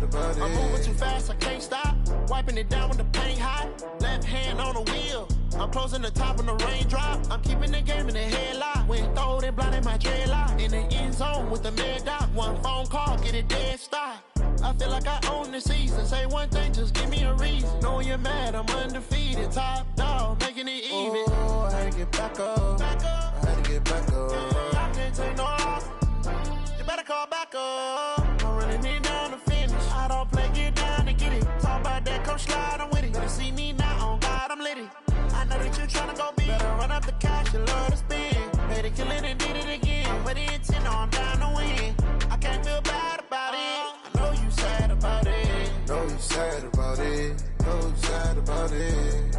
about it. I'm moving too fast, I can't stop. Wiping it down when the paint hot. Left hand on the wheel. I'm closing the top when the raindrop. I'm keeping the game in the headlock. When throwed and blinded my dreadlock. In the end zone with the mad dot. One phone call, get it dead stop. I feel like I own the season. Say one thing, just give me a reason. Knowing you're mad, I'm undefeated. Top dog, making it even. Oh, I had to get back up. Back up. I had to get back up. I can't take no loss. You better call back up. I'm running it down to finish. I don't play, get down to get it. Talk about that, come slide, I'm with it. Better see me now, on God, I'm litty. I know that you tryna go big. Better run up the cash, you love to spin. Better kill it and did it again. With the intent, no, I'm down to win. I can't feel bad about it. I know you sad about it. Know you sad about it. Know you sad about it.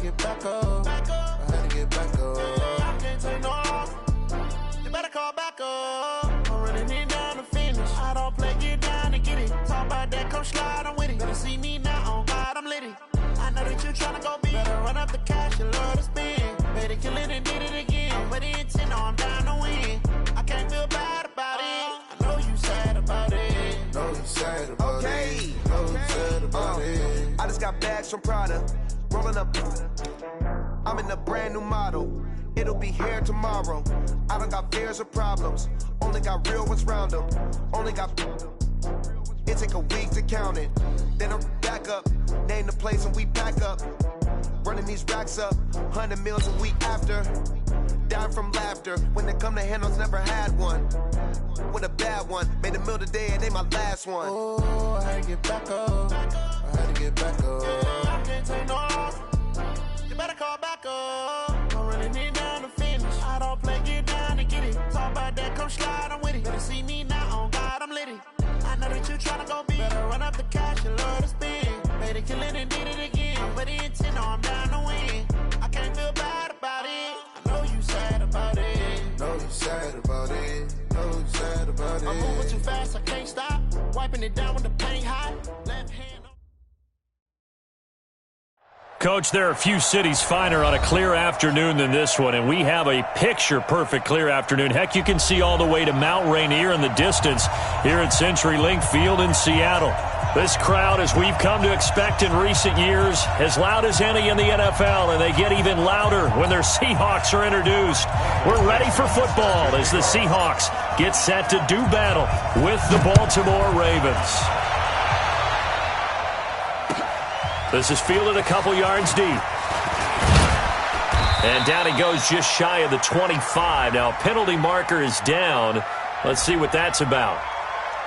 Get back up. Back up. I had to get back up. I can't take no loss. You better call back up. I'm running it down to finish. I don't play, get down to get it. Talk about that, come slide, I'm with it. Better see me now, on God, I'm litty. I know that you tryna go big. Better run up the cash, you love to spin. Better kill it and did it again. With the intent, no, I'm down to win. I can't feel bad about it. I know you sad about it. Know you sad about it. Know you sad about it. I just got bags from Prada. Rolling up, I'm in a brand new model. It'll be here tomorrow. I don't got fears or problems. Only got real ones round them. Only got. It take a week to count it. Then I'm back up. Name the place and we pack up. Running these racks up. 100 meals a week after. Down from laughter. When they come to handles, never had one. With a bad one. Made a meal today and ain't my last one. Oh, I had to get back up. I had to get back up. I can't take no loss. You better call back up. I'm running it down to finish. I don't play, get down to get it. Talk about that, come slide, I'm with it. Better see me now, on God, I'm litty. I know that you tryna go big. Better run up the cash, you love to spin. Better kill it and did it again. With the intent, no, I'm down to win. I can't feel bad about it. I know you sad about it. Know you sad about it. Know you sad about it. I'm moving too fast, I can't stop. Wiping it down when the paint hot. Left hand. Coach, there are a few cities finer on a clear afternoon than this one, and we have a picture-perfect clear afternoon. Heck, you can see all the way to Mount Rainier in the distance here at CenturyLink Field in Seattle. This crowd, as we've come to expect in recent years, as loud as any in the NFL, and they get even louder when their Seahawks are introduced. We're ready for football as the Seahawks get set to do battle with the Baltimore Ravens. This is fielded a couple yards deep. And down he goes just shy of the 25. Now, penalty marker is down. Let's see what that's about.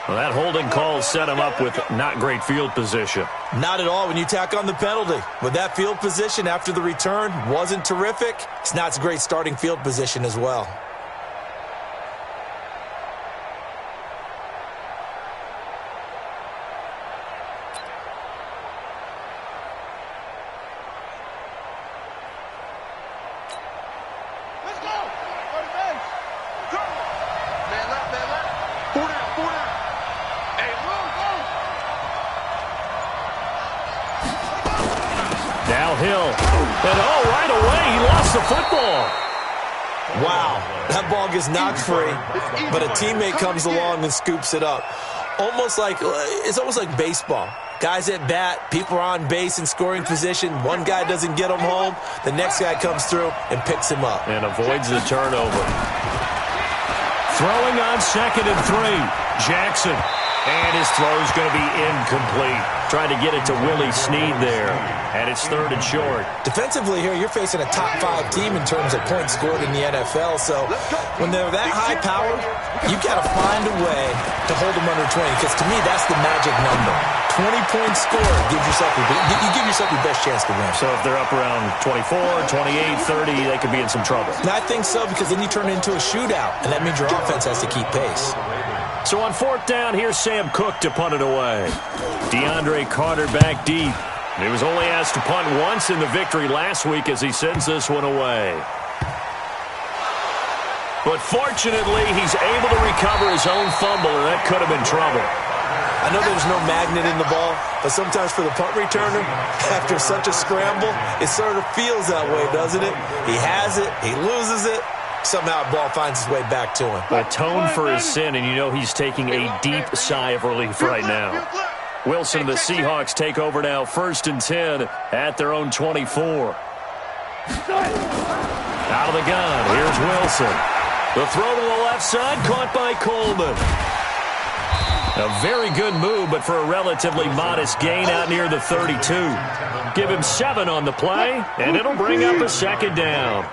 Well, that holding call set him up with not great field position. Not at all when you tack on the penalty. With that field position after the return wasn't terrific. It's not a great starting field position as well. Hill. And right away, he lost the football. Wow, that ball gets knocked free, but a teammate comes along and scoops it up. It's almost like baseball. Guys at bat, people are on base in scoring position. One guy doesn't get him home. The next guy comes through and picks him up. And avoids the turnover. Throwing on 2nd and 3. Jackson. And his throw is going to be incomplete. Trying to get it to Willie Snead there. And it's 3rd and short. Defensively here, you're facing a top 5 team in terms of points scored in the NFL. So when they're that high-powered, you got to find a way to hold them under 20. Because to me, that's the magic number. 20-point score, you give yourself your best chance to win. So if they're up around 24, 28, 30, they could be in some trouble. And I think so, because then you turn it into a shootout, and that means your offense has to keep pace. So on fourth down, here's Sam Cook to punt it away. DeAndre Carter back deep. He was only asked to punt once in the victory last week as he sends this one away. But fortunately, he's able to recover his own fumble, and that could have been trouble. I know there's no magnet in the ball, but sometimes for the punt returner, after such a scramble, it sort of feels that way, doesn't it? He has it, he loses it, somehow the ball finds its way back to him. Atone for his sin, and you know he's taking a deep sigh of relief right now. Wilson and the Seahawks take over now, 1st and 10 at their own 24. Out of the gun, here's Wilson. The throw to the left side, caught by Coleman. A very good move, but for a relatively modest gain out near the 32. Give him 7 on the play, and it'll bring up a 2nd down.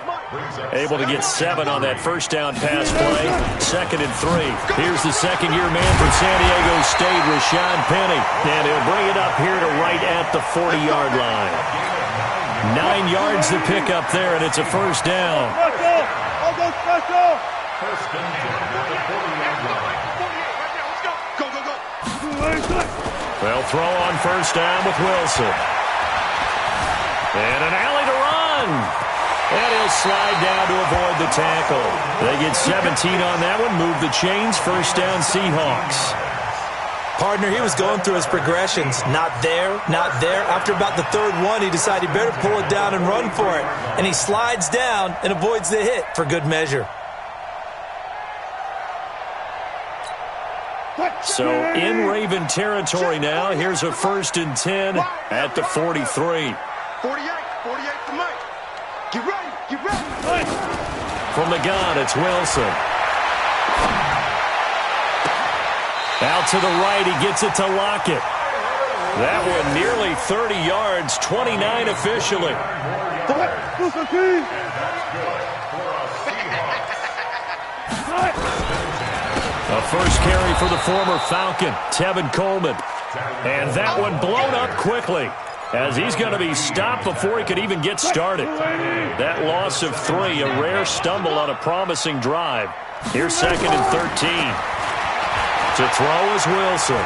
Able to get 7 on that first down pass play. 2nd and 3. Here's the second-year man from San Diego State, Rashad Penny. And he'll bring it up here to right at the 40-yard line. 9 yards to pick up there, and it's a first down. They'll throw on first down with Wilson. And an alley to run. And he'll slide down to avoid the tackle. They get 17 on that one, move the chains, first down Seahawks. Partner, he was going through his progressions. Not there, not there. After about the 3rd one, he decided he better pull it down and run for it. And he slides down and avoids the hit for good measure. So in Raven territory now, here's a 1st and 10 at the 43. 48 to Mike. Get ready. From the gun, it's Wilson. Out to the right, he gets it to Lockett. That one nearly 30 yards, 29 officially. A first carry for the former Falcon, Tevin Coleman. And that one blown up quickly as he's going to be stopped before he could even get started. That loss of 3, a rare stumble on a promising drive. Here's 2nd and 13. To throw is Wilson.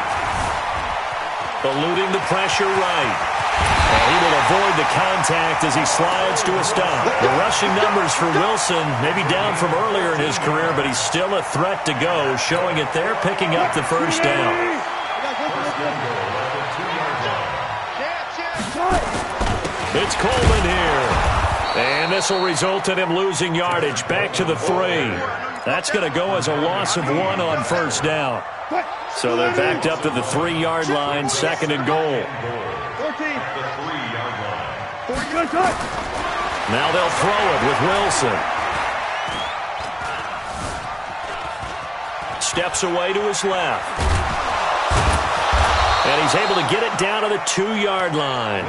Eluding the pressure right. And he will avoid the contact as he slides to a stop. The rushing numbers for Wilson may be down from earlier in his career, but he's still a threat to go, showing it there, picking up the first down. It's Coleman here. And this will result in him losing yardage. Back to the 3. That's going to go as a loss of 1 on first down. So they're backed up to the 3-yard line, 2nd and goal. Now they'll throw it with Wilson. Steps away to his left. And he's able to get it down to the 2-yard line.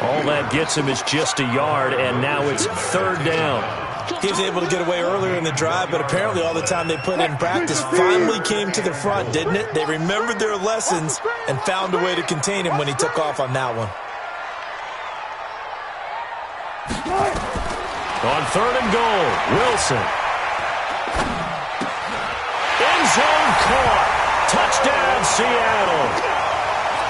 All that gets him is just a yard, and now it's 3rd down. He was able to get away earlier in the drive, but apparently all the time they put in practice finally came to the front, didn't it? They remembered their lessons and found a way to contain him when he took off on that one. On 3rd and goal, Wilson. End zone caught. Touchdown, Seattle.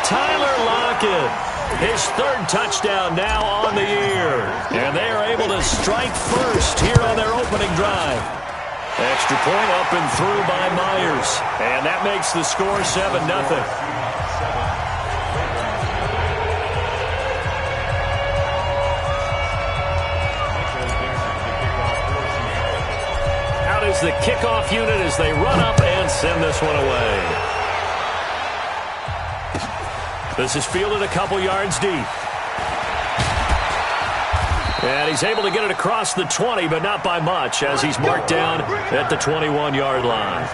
Tyler Lockett. His 3rd touchdown now on the year. And they are able to strike first here on their opening drive. Extra point up and through by Myers. And that makes the score 7-0. Out is the kickoff unit as they run up and send this one away. This is fielded a couple yards deep. And he's able to get it across the 20, but not by much, as he's marked down at the 21-yard line.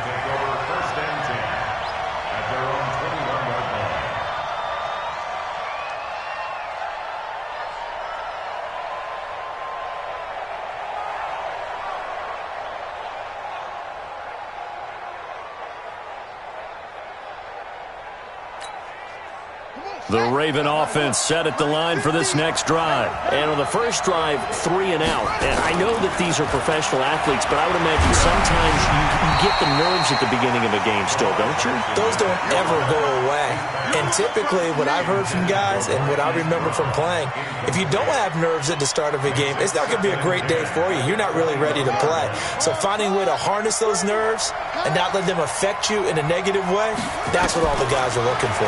The Raven offense set at the line for this next drive. And on the first drive, 3 and out. And I know that these are professional athletes, but I would imagine sometimes you get the nerves at the beginning of a game still, don't you? Those don't ever go away. And typically, what I've heard from guys and what I remember from playing, if you don't have nerves at the start of a game, it's not going to be a great day for you. You're not really ready to play. So finding a way to harness those nerves and not let them affect you in a negative way, that's what all the guys are looking for.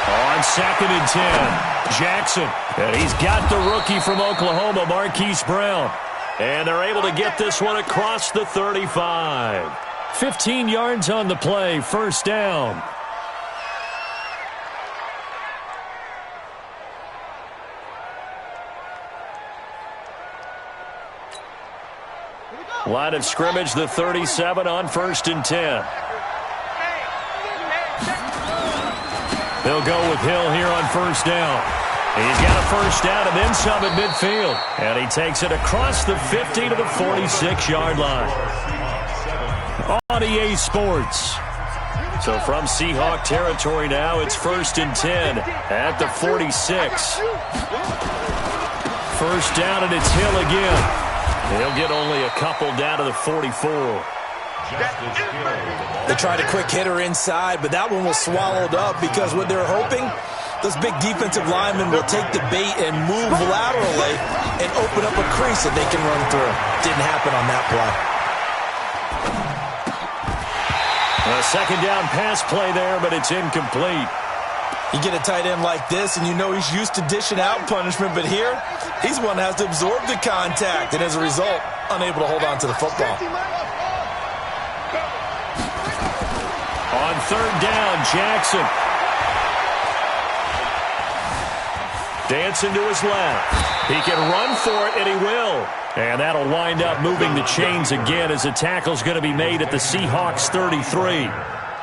On 2nd and 10, Jackson. And he's got the rookie from Oklahoma, Marquise Brown. And they're able to get this one across the 35. 15 yards on the play, first down. Line of scrimmage, the 37 on 1st and 10. They'll go with Hill here on first down. He's got a first down and then some at midfield. And he takes it across the 50 to the 46-yard line. On EA Sports. So from Seahawk territory now, it's 1st and 10 at the 46. First down, and it's Hill again. He'll get only a couple down to the 44. They tried a quick hitter inside, but that one was swallowed up because what they're hoping, those big defensive linemen will take the bait and move laterally and open up a crease that they can run through. Didn't happen on that play. A second down pass play there, but it's incomplete. You get a tight end like this, and you know he's used to dishing out punishment, but here, he's one that has to absorb the contact, and as a result, unable to hold on to the football. On 3rd down, Jackson. Dancing to his left. He can run for it, and he will. And that'll wind up moving the chains again as the tackle's going to be made at the Seahawks 33.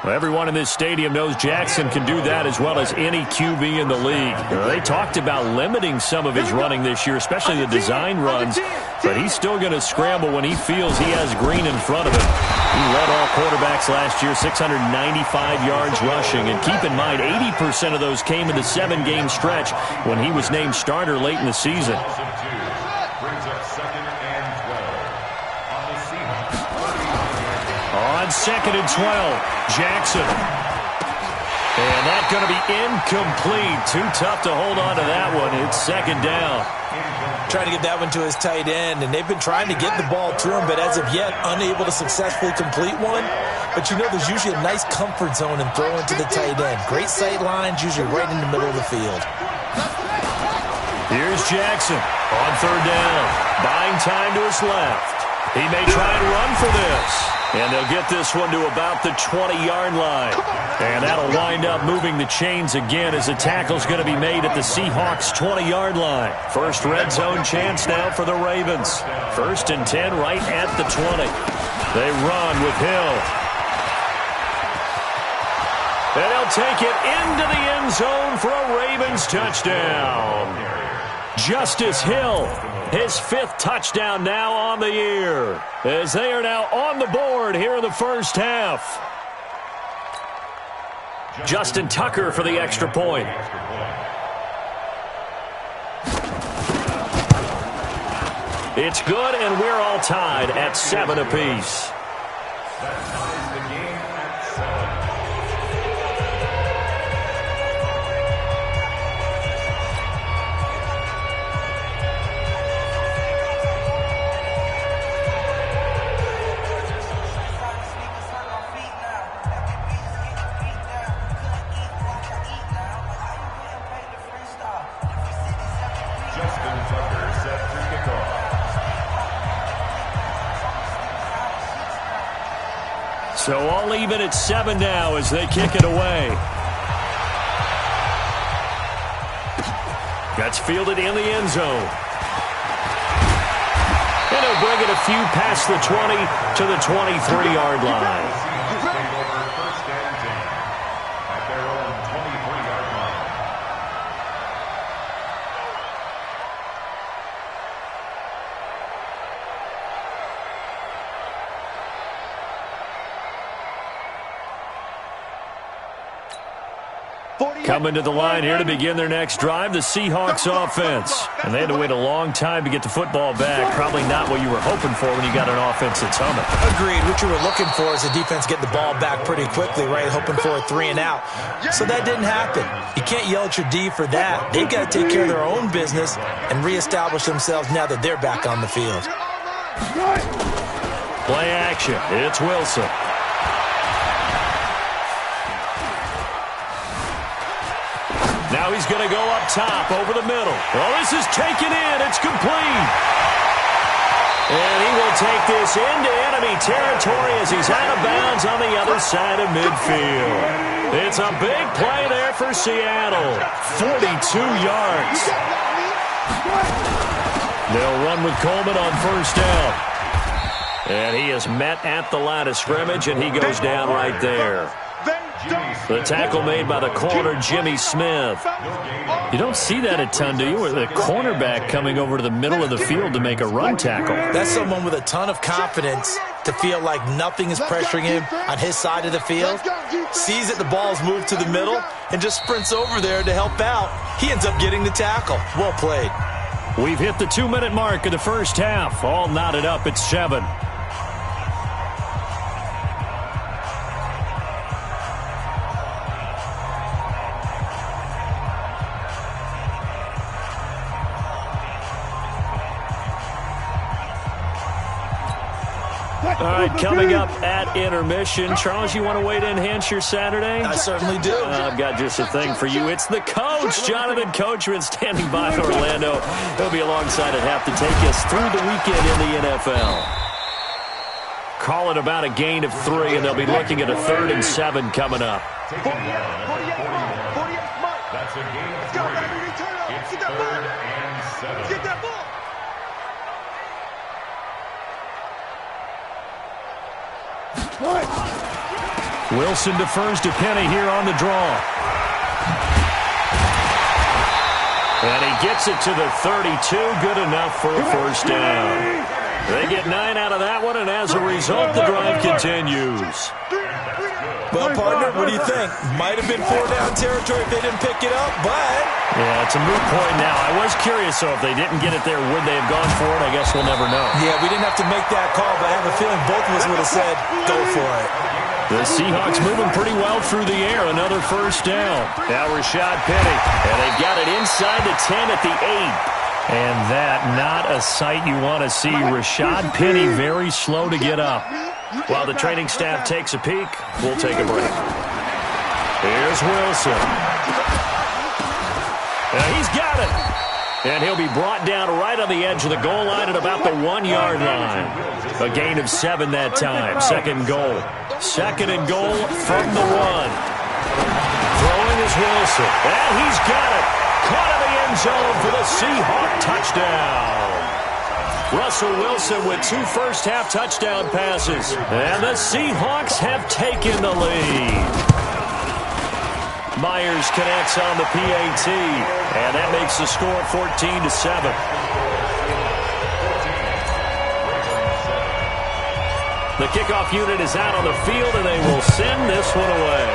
Well, everyone in this stadium knows Jackson can do that as well as any QB in the league. They talked about limiting some of his running this year, especially the design runs, but he's still going to scramble when he feels he has green in front of him. He led all quarterbacks last year, 695 yards rushing, and keep in mind 80% of those came in the 7-game stretch when he was named starter late in the season. On 2nd and 12, Jackson. And that's going to be incomplete. Too tough to hold on to that one. It's 2nd down. Trying to get that one to his tight end, and they've been trying to get the ball to him, but as of yet, unable to successfully complete one. But you know there's usually a nice comfort zone in throwing to the tight end. Great sight lines, usually right in the middle of the field. Here's Jackson on 3rd down. Buying time to his left. He may try and run for this. And they'll get this one to about the 20-yard line. And that'll wind up moving the chains again as the tackle's going to be made at the Seahawks 20-yard line. First red zone chance now for the Ravens. 1st and 10 right at the 20. They run with Hill. And they'll take it into the end zone for a Ravens touchdown. Justice Hill, his 5th touchdown now on the year, as they are now on the board here in the first half. Justin Tucker for the extra point. It's good, and we're all tied at 7 apiece. So all even at 7 now as they kick it away. That's fielded in the end zone. And he'll bring it a few past the 20 to the 23-yard line. Coming to the line here to begin their next drive, the Seahawks offense. And they had to wait a long time to get the football back. Probably not what you were hoping for when you got an offense that's humming. Agreed. What you were looking for is the defense getting the ball back pretty quickly, right? Hoping for a 3 and out. So that didn't happen. You can't yell at your D for that. They've got to take care of their own business and reestablish themselves now that they're back on the field. Play action. It's Wilson. Now he's going to go up top over the middle. Oh, this is taken in. It's complete. And he will take this into enemy territory as he's out of bounds on the other side of midfield. It's a big play there for Seattle. 42 yards. They'll run with Coleman on first down. And he is met at the line of scrimmage, and he goes down right there. The tackle made by the corner, Jimmy Smith. You don't see that a ton, do you? With a cornerback coming over to the middle of the field to make a run tackle. That's someone with a ton of confidence to feel like nothing is pressuring him on his side of the field. Sees that the ball's moved to the middle and just sprints over there to help out. He ends up getting the tackle. Well played. We've hit the 2-minute mark of the first half. All knotted up at 7. All right, coming up at intermission. Charles, you want to wait to enhance your Saturday? I certainly do. I've got just a thing for you. It's the coach, Jonathan Coachman, standing by in Orlando. He'll be alongside at half to take us through the weekend in the NFL. Call it about a gain of 3, and they'll be looking at a 3rd and 7 coming up. 48, Mike. That's a gain of 3. It's 3rd and 7. Get that ball. Wilson defers to Penny here on the draw. And he gets it to the 32. Good enough for a first down. They get 9 out of that one, and as a result, the drive continues. Well, partner, what do you think? Might have been 4-down territory if they didn't pick it up, but... Yeah, it's a moot point now. I was curious, so if they didn't get it there, would they have gone for it? I guess we'll never know. Yeah, we didn't have to make that call, but I have a feeling both of us would have said, go for it. The Seahawks moving pretty well through the air. Another first down. Now Rashad Penny. And they've got it inside the 10 at the 8. And that, not a sight you want to see. Rashad Penny very slow to get up. While the training staff takes a peek, we'll take a break. Here's Wilson. And he's got it. And he'll be brought down right on the edge of the goal line at about the 1-yard line. A gain of 7 that time. Second goal. 2nd and goal from the 1. Throwing is Wilson. And he's got it. Caught in the end zone for the Seahawk touchdown. Russell Wilson with 2 first-half touchdown passes. And the Seahawks have taken the lead. Myers connects on the PAT. And that makes the score 14-7. The kickoff unit is out on the field, and they will send this one away.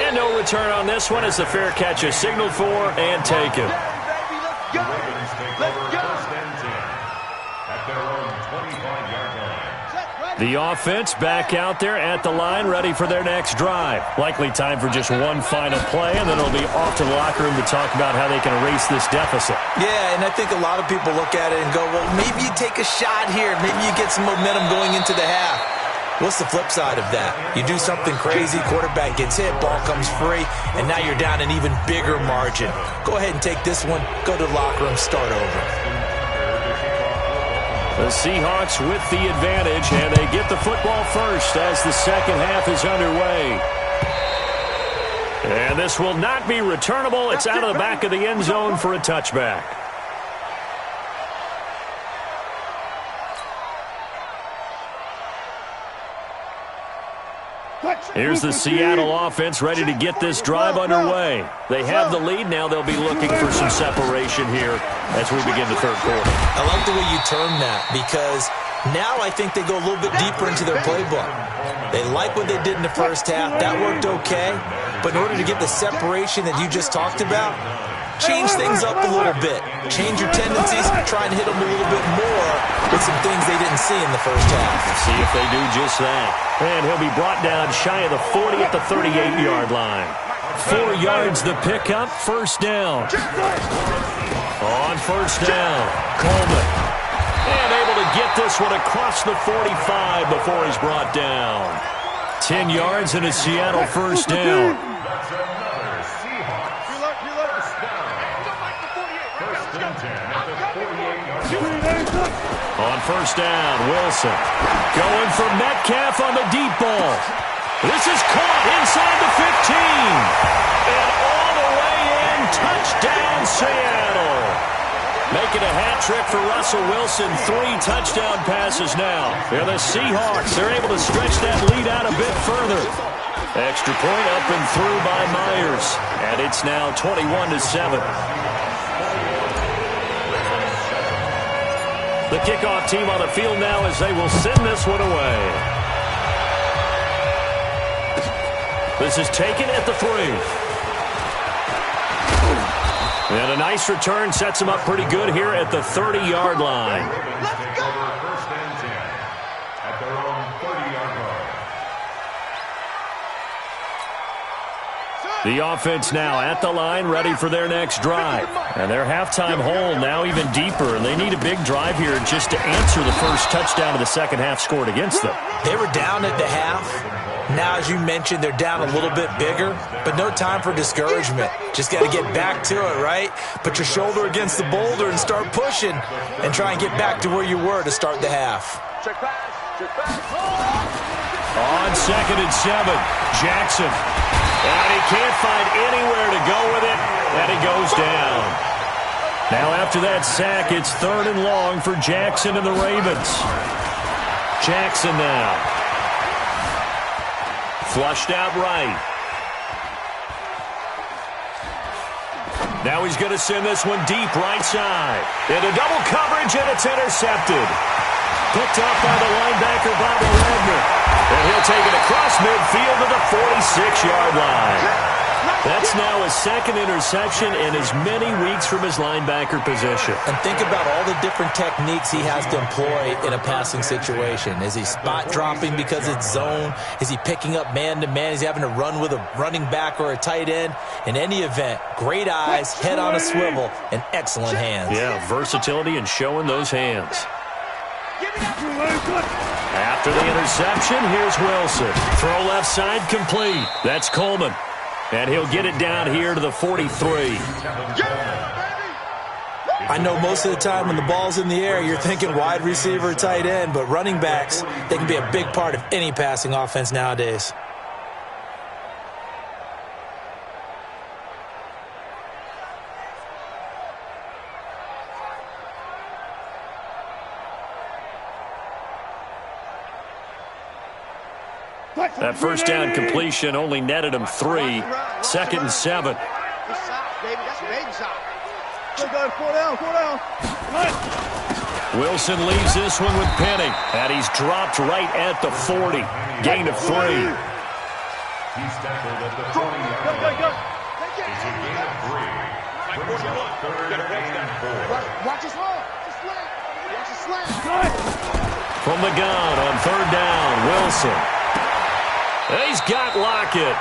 And no return on this one as the fair catch is signaled for and taken. The offense back out there at the line, ready for their next drive. Likely time for just one final play, and then it'll be off to the locker room to talk about how they can erase this deficit. Yeah, and I think a lot of people look at it and go, well, maybe you take a shot here. Maybe you get some momentum going into the half. What's the flip side of that? You do something crazy, quarterback gets hit, ball comes free, and now you're down an even bigger margin. Go ahead and take this one, go to the locker room, start over. The Seahawks with the advantage, and they get the football first as the second half is underway. And this will not be returnable. It's out of the back of the end zone for a touchback. Here's the Seattle offense ready to get this drive underway. They have the lead. Now they'll be looking for some separation here as we begin the third quarter. I like the way you term that because Now I think they go a little bit deeper into their playbook. They like what they did in the first half. That worked okay. But in order to get the separation that you just talked about, change things up a little bit. Change your tendencies, try and hit them a little bit more with some things they didn't see in the first half. Let's see if they do just that. And he'll be brought down shy of the 40 at the 38-yard line. 4 yards the pickup, first down. On first down, Coleman. And able to get this one across the 45 before he's brought down. 10 yards and a Seattle first down. On first down, Wilson. Going for Metcalf on the deep ball. This is caught inside the 15. And all the way in, touchdown Seattle. Making a hat trick for Russell Wilson. 3 touchdown passes now. And the Seahawks, they're able to stretch that lead out a bit further. Extra point up and through by Myers. And it's now 21-7. The kickoff team on the field now as they will send this one away. This is taken at the 3. And a nice return sets him up pretty good here at the 30-yard line. Let's go! First and 10 at their own 30-yard line. The offense now at the line, ready for their next drive. And their halftime hole now even deeper, and they need a big drive here just to answer the first touchdown of the second half scored against them. They were down at the half. Now, as you mentioned, they're down a little bit bigger, but no time for discouragement. Just got to get back to it, right? Put your shoulder against the boulder and start pushing and try and get back to where you were to start the half. On 2nd and 7, Jackson. And he can't find anywhere to go with it, and he goes down. Now, after that sack, it's 3rd and long for Jackson and the Ravens. Jackson now. Flushed out right. Now he's going to send this one deep right side. Into double coverage, and it's intercepted. Picked up by the linebacker, Bobby Wagner. And he'll take it across midfield to the 46-yard line. That's now his 2nd interception in as many weeks from his linebacker position. And think about all the different techniques he has to employ in a passing situation. Is he spot dropping because it's zone? Is he picking up man-to-man? Is he having to run with a running back or a tight end? In any event, great eyes, head on a swivel, and excellent hands. Yeah, versatility and showing those hands. After the interception, here's Wilson. Throw left side complete. That's Coleman. And he'll get it down here to the 43. I know most of the time when the ball's in the air, you're thinking wide receiver, tight end, but running backs, they can be a big part of any passing offense nowadays. That first down completion only netted him 3. 2nd and 7. Wilson leaves this one with Penny, and he's dropped right at the 40. Gain of 3. He's tackled at the 20-yard line. It's a gain of 3. Brings up 3rd and 4. Watch his hold. Watch his slant. From the gun on 3rd down, Wilson. He's got Lockett.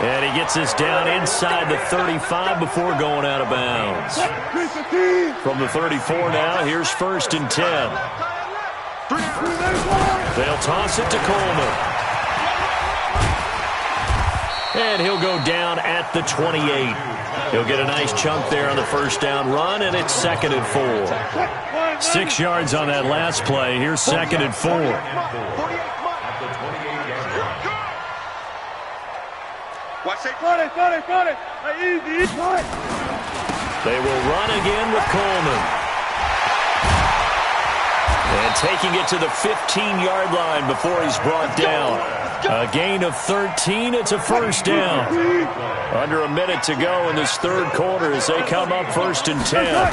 And he gets this down inside the 35 before going out of bounds. From the 34 now, here's 1st and 10. They'll toss it to Coleman. And he'll go down at the 28. He'll get a nice chunk there on the first down run, and it's 2nd and 4. 6 yards on that last play. Here's 2nd and 4. Watch it. They will run again with Coleman. And taking it to the 15-yard line before he's brought down. A gain of 13. It's a first down. Under a minute to go in this 3rd quarter as they come up 1st and 10.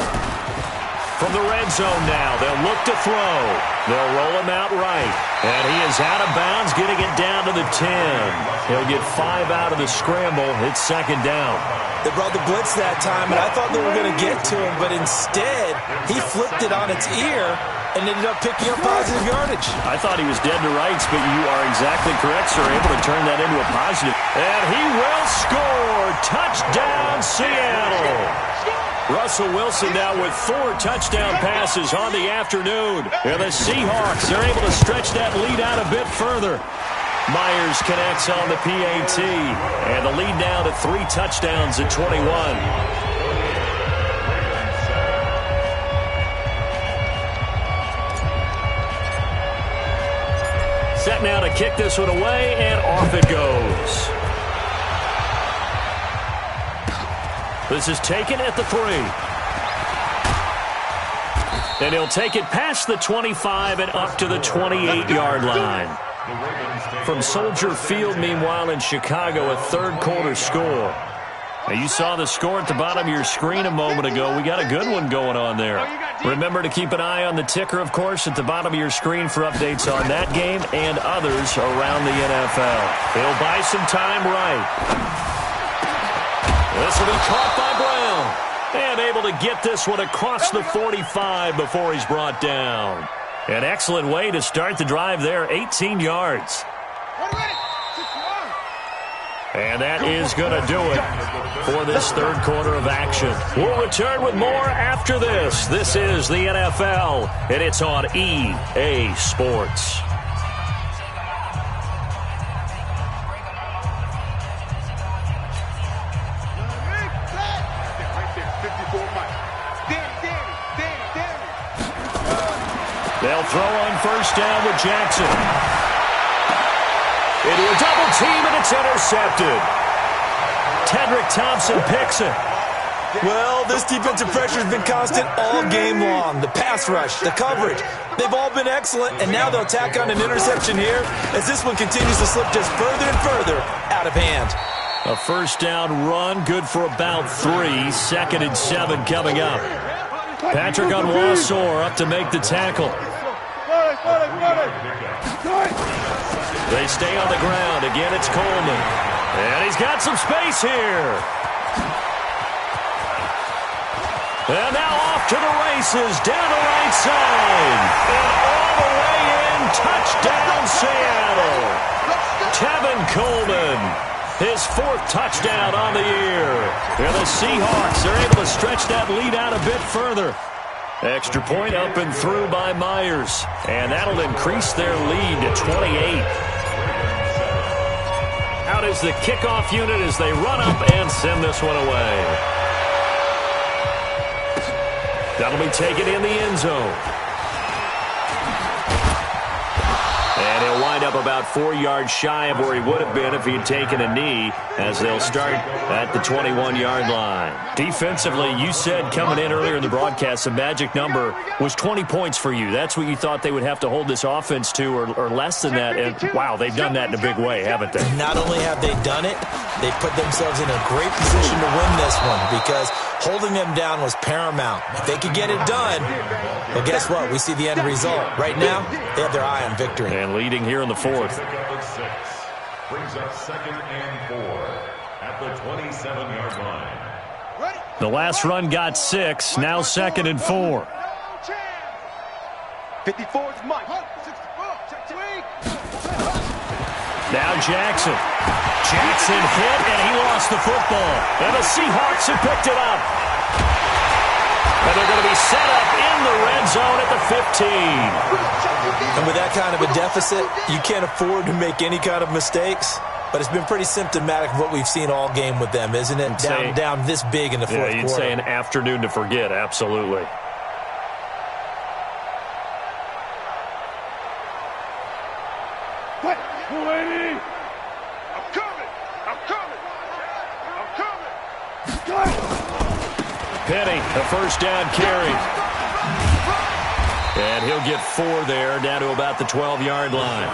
From the red zone now, they'll look to throw. They'll roll him out right. And he is out of bounds, getting it down to the 10. He'll get 5 out of the scramble. It's second down. They brought the blitz that time, and I thought they were going to get to him, but instead, he flipped it on its ear and ended up picking up positive yardage. I thought he was dead to rights, but you are exactly correct, sir. Able to turn that into a positive. And he will score. Touchdown, Seattle. Russell Wilson now with 4 touchdown passes on the afternoon. And the Seahawks are able to stretch that lead out a bit further. Myers connects on the PAT. And the lead now to 3 touchdowns at 21. Set now to kick this one away, and off it goes. This is taken at the 3. And he'll take it past the 25 and up to the 28-yard line. From Soldier Field, meanwhile, in Chicago, a third-quarter score. Now, you saw the score at the bottom of your screen a moment ago. We got a good one going on there. Remember to keep an eye on the ticker, of course, at the bottom of your screen for updates on that game and others around the NFL. He'll buy some time right. This will be caught by Brown. And able to get this one across the 45 before he's brought down. An excellent way to start the drive there, 18 yards. And that is going to do it for this third quarter of action. We'll return with more after this. This is the NFL, and it's on EA Sports. They'll throw on first down with Jackson. Into a double team, and it's intercepted. Tedrick Thompson picks it. Well, this defensive pressure has been constant all game long. The pass rush, the coverage, they've all been excellent, and now they'll tack on an interception here as this one continues to slip just further and further out of hand. A first down run, good for about 3. Second and 7 coming up. Patrick Onwuasor up to make the tackle. They stay on the ground. Again, it's Coleman. And he's got some space here. And now off to the races, down the right side. And all the way in, touchdown Seattle. Tevin Coleman, his 4th touchdown on the year. And the Seahawks are able to stretch that lead out a bit further. Extra point up and through by Myers. And that'll increase their lead to 28. Out is the kickoff unit as they run up and send this one away. That'll be taken in the end zone. And he'll wind up about 4 yards shy of where he would have been if he had taken a knee, as they'll start at the 21-yard line. Defensively, you said coming in earlier in the broadcast, the magic number was 20 points for you. That's what you thought they would have to hold this offense to, or less than that. And, wow, they've done that in a big way, haven't they? Not only have they done it, they put themselves in a great position to win this one because holding them down was paramount. If they could get it done, well, guess what? We see the end result. Right now, they have their eye on victory. And leading here in the 4th. Brings up 2nd and 4 at the 27-yard line. The last run got 6, now 2nd and 4. 54 is Mike. Now Jackson. Jackson hit, and he lost the football. And the Seahawks have picked it up. And they're going to be set up in the red zone at the 15. And with that kind of a deficit, you can't afford to make any kind of mistakes. But it's been pretty symptomatic of what we've seen all game with them, isn't it? Down this big in the fourth quarter. You'd say an afternoon to forget, absolutely. Penny, the first down carry. And he'll get 4 there, down to about the 12-yard line.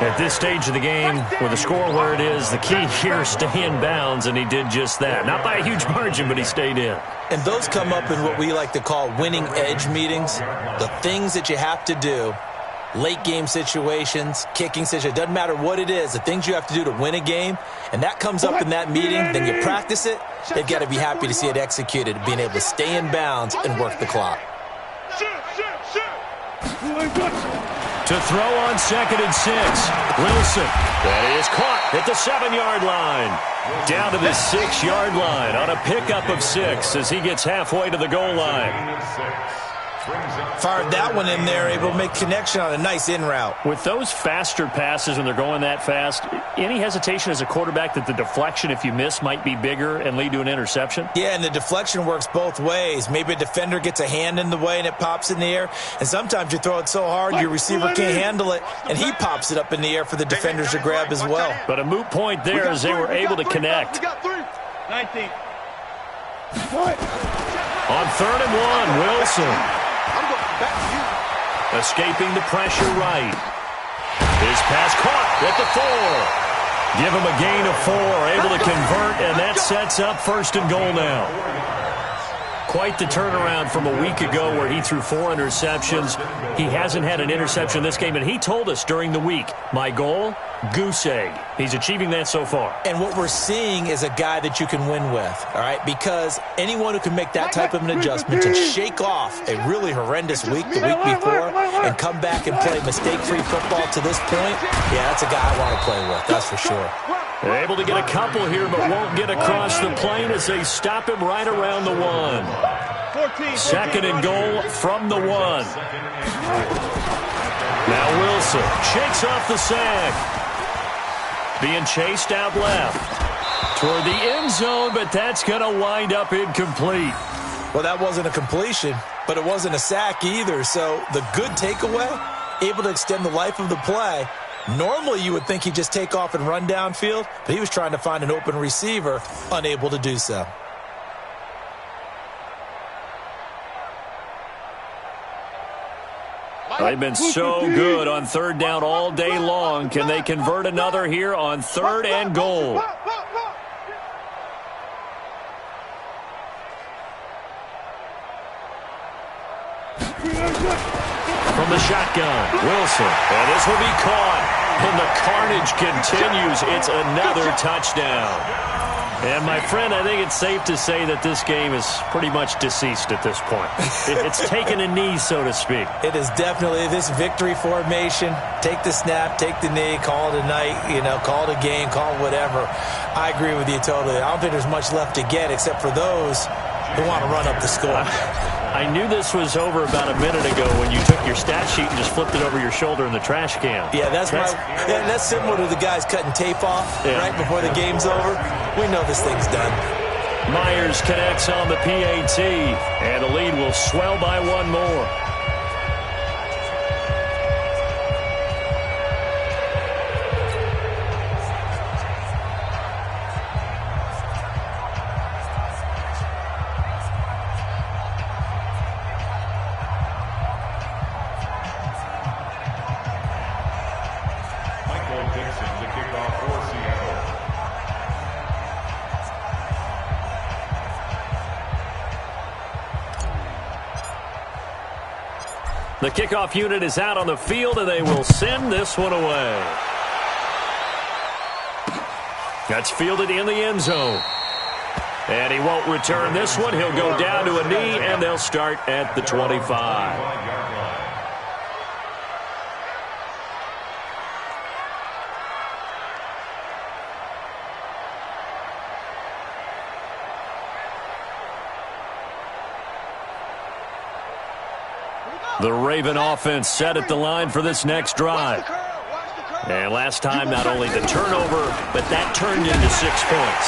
At this stage of the game, with the score where it is, the key here is stay in bounds, and he did just that. Not by a huge margin, but he stayed in. And those come up in what we like to call winning edge meetings. The things that you have to do, late game situations, kicking situations, doesn't matter what it is, the things you have to do to win a game, and that comes up in that meeting, then you practice it, they've got to be happy to see it executed, being able to stay in bounds and work the clock. To throw on 2nd and 6. Wilson. That is caught at the 7-yard line. Down to the 6-yard line on a pickup of 6 as he gets halfway to the goal line. Fired that one in there, able to make connection on a nice in route. With those faster passes when they're going that fast, any hesitation as a quarterback that the deflection, if you miss, might be bigger and lead to an interception? Yeah, and the deflection works both ways. Maybe a defender gets a hand in the way and it pops in the air, and sometimes you throw it so hard your receiver can't handle it, and he pops it up in the air for the defenders to grab as well. But a moot point there as they were able to connect. 19. On 3rd and 1, Wilson. Escaping the pressure right. His pass caught at the 4. Give him a gain of 4. Able to convert, and that sets up 1st and goal now. Quite the turnaround from a week ago where he threw 4 interceptions. He hasn't had an interception this game, and he told us during the week, my goal, goose egg. He's achieving that so far. And what we're seeing is a guy that you can win with, all right? Because anyone who can make that type of an adjustment and shake off a really horrendous week the week before and come back and play mistake-free football to this point, yeah, that's a guy I want to play with, that's for sure. They're able to get a couple here, but won't get across the plane as they stop him right around the 1. 2nd and goal from the 1. Now Wilson shakes off the sack. Being chased out left toward the end zone, but that's going to wind up incomplete. Well, that wasn't a completion, but it wasn't a sack either. So the good takeaway, able to extend the life of the play. Normally you would think he'd just take off and run downfield, but he was trying to find an open receiver, unable to do so. They've been so good on 3rd down all day long. Can they convert another here on 3rd and goal? From the shotgun, Wilson. And this will be caught. And the carnage continues. It's another touchdown. And, my friend, I think it's safe to say that this game is pretty much deceased at this point. It's taken a knee, so to speak. It is definitely this victory formation. Take the snap, take the knee, call it a night, call it a game, call it whatever. I agree with you totally. I don't think there's much left to get except for those who want to run up the score. I knew this was over about a minute ago when you took your stat sheet and just flipped it over your shoulder in the trash can. Yeah, that's similar to the guys cutting tape off right before the game's over. We know this thing's done. Myers connects on the PAT, and the lead will swell by 1 more. The kickoff unit is out on the field, and they will send this one away. That's fielded in the end zone. And he won't return this one. He'll go down to a knee, and they'll start at the 25. The Raven offense set at the line for this next drive. And last time, not only the turnover, but that turned into 6 points.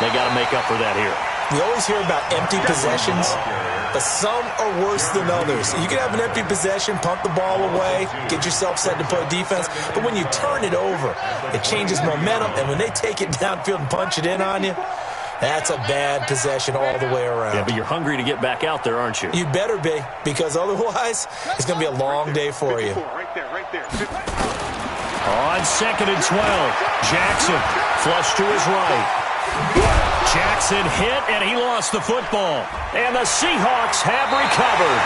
They got to make up for that here. You always hear about empty possessions, but some are worse than others. You can have an empty possession, pump the ball away, get yourself set to play defense, but when you turn it over, it changes momentum, and when they take it downfield and punch it in on you, That's a bad possession all the way around. Yeah, but you're hungry to get back out there, aren't you? You better be, because otherwise it's going to be a long day for you. Right there. On 2nd and 12, Jackson flush to his right. Jackson hit, and he lost the football. And the Seahawks have recovered.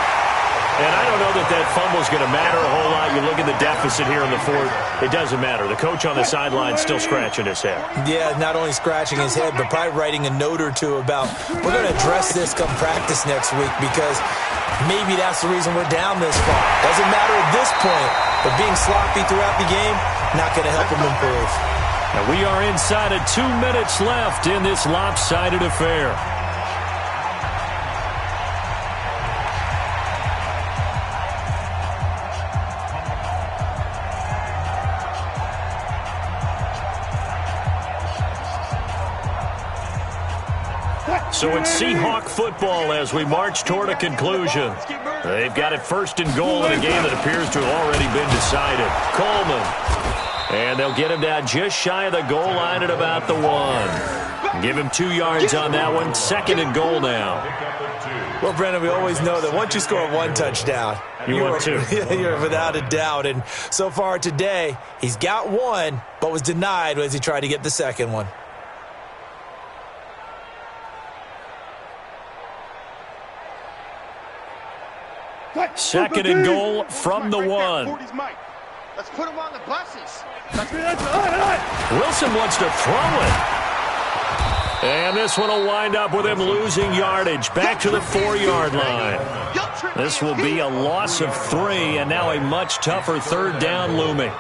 And I don't know that fumble's going to matter a whole lot. You look at the deficit here in the fourth. It doesn't matter. The coach on the sideline still scratching his head. Yeah, not only scratching his head, but probably writing a note or two about, we're going to address this come practice next week, because maybe that's the reason we're down this far. Doesn't matter at this point, but being sloppy throughout the game, not going to help him improve. And we are inside of 2 minutes left in this lopsided affair. So it's Seahawk football as we march toward a conclusion. They've got it 1st and goal in a game that appears to have already been decided. Coleman. And they'll get him down just shy of the goal line at about the 1. Give him 2 yards on that one. 2nd and goal now. Well, Brendan, we always know that once you score 1 touchdown, you want 2. You're without a doubt. And so far today, he's got 1, but was denied as he tried to get the 2nd one. Second and goal from the 1. Let's put him on the buses. Wilson wants to throw it. And this one will wind up with him losing yardage back to the 4-yard line. This will be a loss of 3, and now a much tougher 3rd down looming.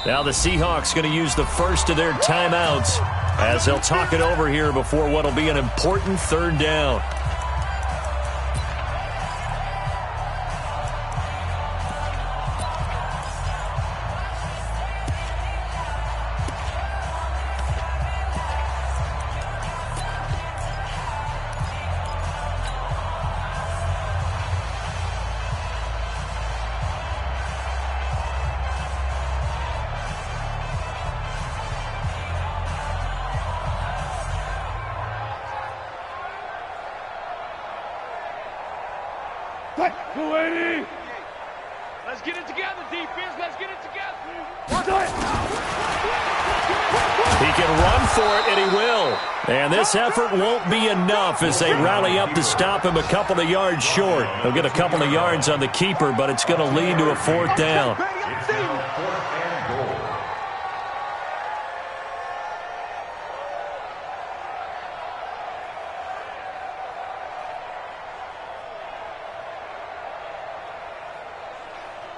Now the Seahawks going to use the first of their timeouts as they'll talk it over here before what will be an important 3rd down. Let's get it together, defense. Let's get it together. He can run for it, and he will. And this effort won't be enough as they rally up to stop him a couple of yards short. He'll get a couple of yards on the keeper, but it's going to lead to a 4th down.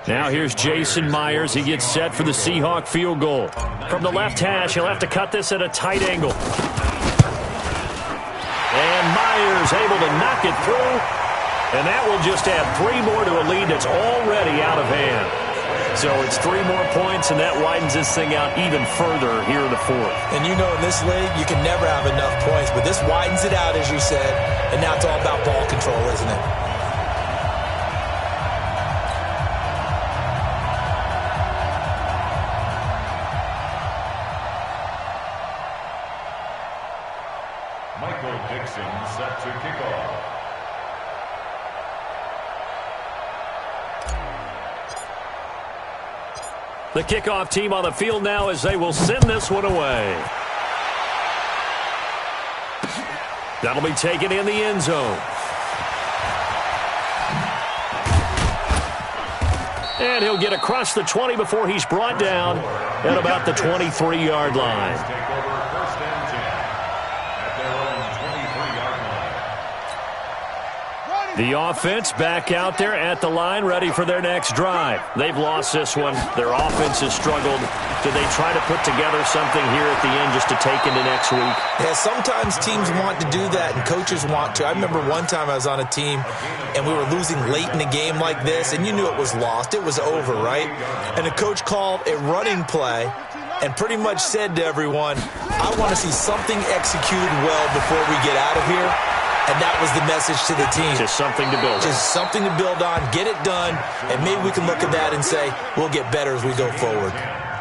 Now here's Jason Myers. He gets set for the Seahawk field goal. From the left hash, he'll have to cut this at a tight angle. And Myers able to knock it through. And that will just add 3 more to a lead that's already out of hand. So it's 3 more points, and that widens this thing out even further here in the 4th. And you know in this league, you can never have enough points. But this widens it out, as you said. And now it's all about ball control, isn't it? Michael Dixon set to kick off. The kickoff team on the field now as they will send this one away. That'll be taken in the end zone. And he'll get across the 20 before he's brought down at about the 23-yard line. Take over 1st and 10 at their own 23-yard line. The offense back out there at the line, ready for their next drive. They've lost this one. Their offense has struggled. Do they try to put together something here at the end just to take into next week? Yeah, sometimes teams want to do that and coaches want to. I remember one time I was on a team and we were losing late in a game like this, and you knew it was lost. It was over, right? And the coach called a running play and pretty much said to everyone, I want to see something executed well before we get out of here. And that was the message to the team. Just something to build on. Just something to build on, get it done, and maybe we can look at that and say, we'll get better as we go forward.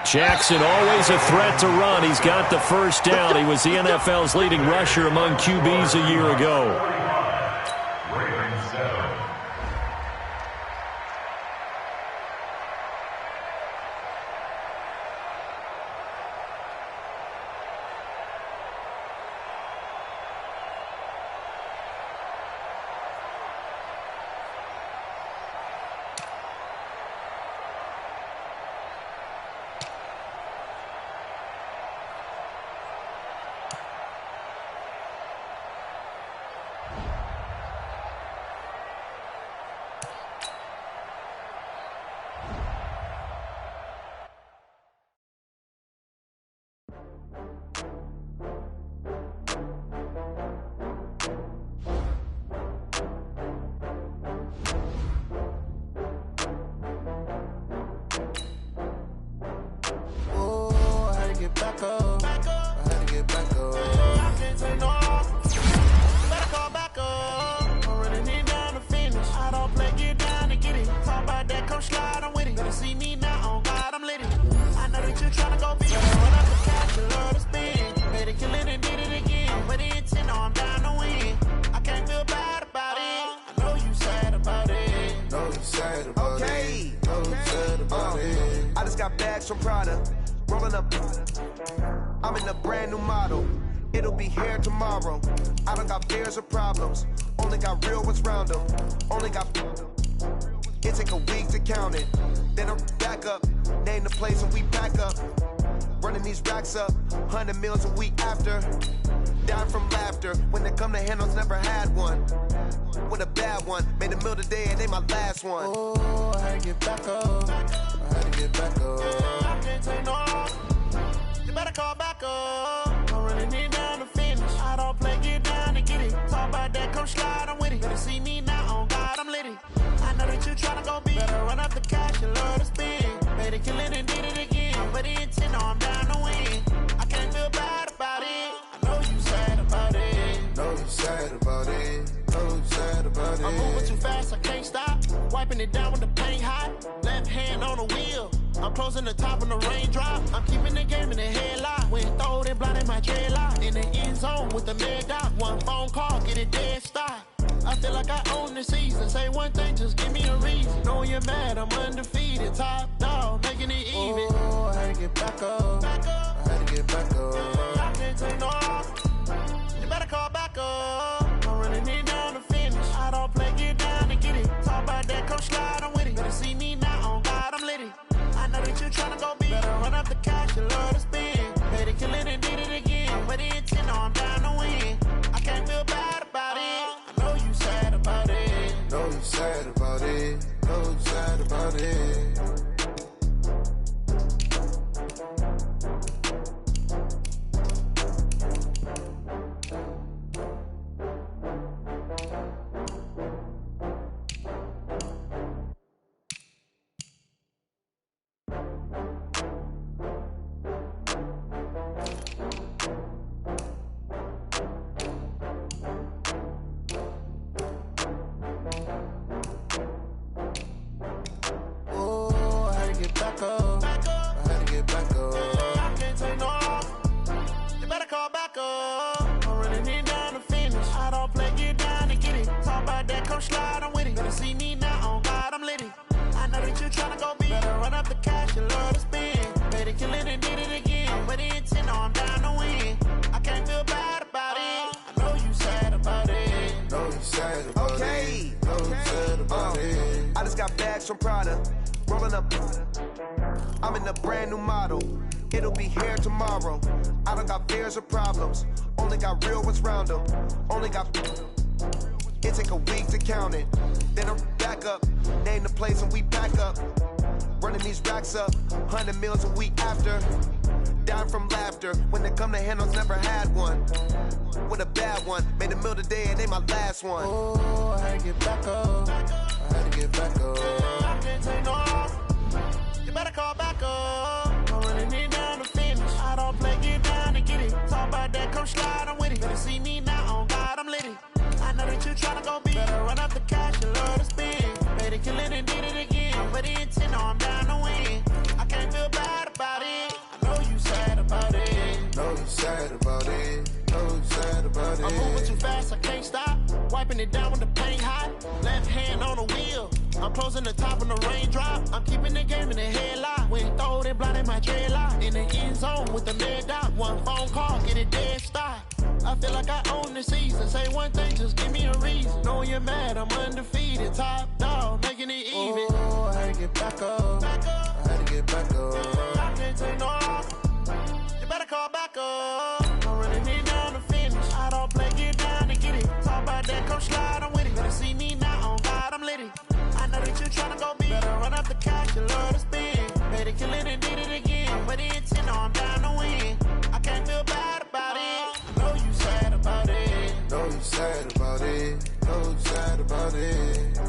Jackson always a threat to run. He's got the first down. He was the NFL's leading rusher among QBs a year ago. From Prada, rolling up. I'm in a brand new model. It'll be here tomorrow. I don't got fears or problems. Only got real ones round them. Only got. It take a week to count it. Then I'm back up. Name the place and we pack up. Running these racks up. 100 meals a week after. Dying from laughter. When they come to handles, never had one. With a bad one. Made a meal today and they my last one. Oh, I had to get back up. I had to get back up. I can't take no. You better call back up. I'm running it down to finish. I don't play, get down to get it. Talk about that, come slide, I'm with it. Better see me now, on God, I'm litty. I know that you tryna go big. Better run up the cash, you love to spend. Better kill it and did it again. But the intent, no, I'm down to win. I can't feel bad about it. I know you sad about it. Know you sad about it. Know you sad about it. I'm moving too fast, I can't stop. Wiping it down with the paint hot. Left hand on the wheel. I'm closing the top of the raindrop. I'm keeping the game in the headlock. When throwed and blinded my dreadlock. In the end zone with the mid dot. One phone call, get it dead stop. I feel like I own the season. Say one thing, just give me a reason. Knowing you're mad, I'm undefeated. Top dog, making it even. Oh, I had to get back up. I had to get back up. I can't take no. You better call back up. I'm running it down to finish. I don't play, get down to get it. Talk about that, come slide, I'm with it. Better see me now, on God, I'm litty. I know that you tryna go big. Better run up the cash, you love to spend. Better kill it and did it again. But the intent, no, I'm down to win. I can't feel bad about it. I know you sad about it. Know you sad about it. Know you sad about it. Slide, I'm with it. Better see me now, on God, I'm litty. I know that you tryna go big. Better run up the cash, you love to spend. Better kill it and did it again. But the intent, no, I'm down to win. I can't feel bad about it. I know you sad about it. Know you sad about Okay. it. Know you sad about it. I just got bags from Prada, rolling up. I'm in a brand new model. It'll be here tomorrow. I don't got fears or problems. Only got real ones round them. Only got. It take a week to count it. Then I'm back up. Name the place and we pack up. Running these racks up. 100 meals a week after. Dying from laughter. When they come to handles, never had one. With a bad one. Made a meal today and they my last one. Oh, I had to get back up. I had to get back up. I can't take no. You better call back up. I'm running it down to finish. I don't play, get down to get it. Talk about that, come slide, I'm with it. Better see me now, on God, I'm litty. I know tryna go be. Better run up the cash and love to spend. Made it, kill it, and did it again. But the intent, no, I'm down to win. I can't feel bad about it. I know you sad about it. Know you sad about it. Know you sad about it. I'm moving too fast, I can't stop. Wiping it down when the paint hot. Left hand on the wheel. I'm closing the top when the raindrop. I'm keeping the game in the headlock. When throw it, blinding my dreadlock. In the end zone with the mid dot. One phone call, get it dead stop. I feel like I own the season. Say one thing, just give me a reason. Knowing you're mad, I'm undefeated. Top dog, making it even. Oh, I had to get back up. I had to get back up. I can't take no off. You better call back up. I'm running it down to finish. I don't play, get down to get it. Talk about that, come slide, I'm with it. Better see me now, on God, I'm litty. I know that you tryna go be. Better run up the cash, you love to spend. Made it, kill it, and did it again. But the intent, no, I'm down to win. I can't feel bad about it. I know you sad about it. Know you sad about it. Know you sad about it.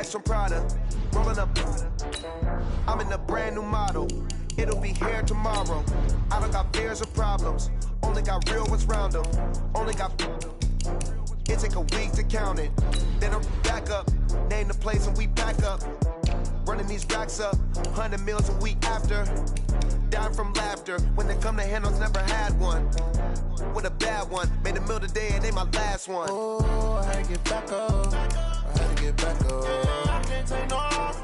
From Prada, rolling up. I'm in a brand new model. It'll be here tomorrow. I don't got fears or problems. Only got real ones round them. Only got. It take a week to count it. Then I'm back up. Name the place and we back up. Running these racks up. 100 meals a week after. Dying from laughter. When they come to handles, never had one. With a bad one. Made a meal today and ain't my last one. Oh, I had to get back up. I had to get back up. I can't take no off.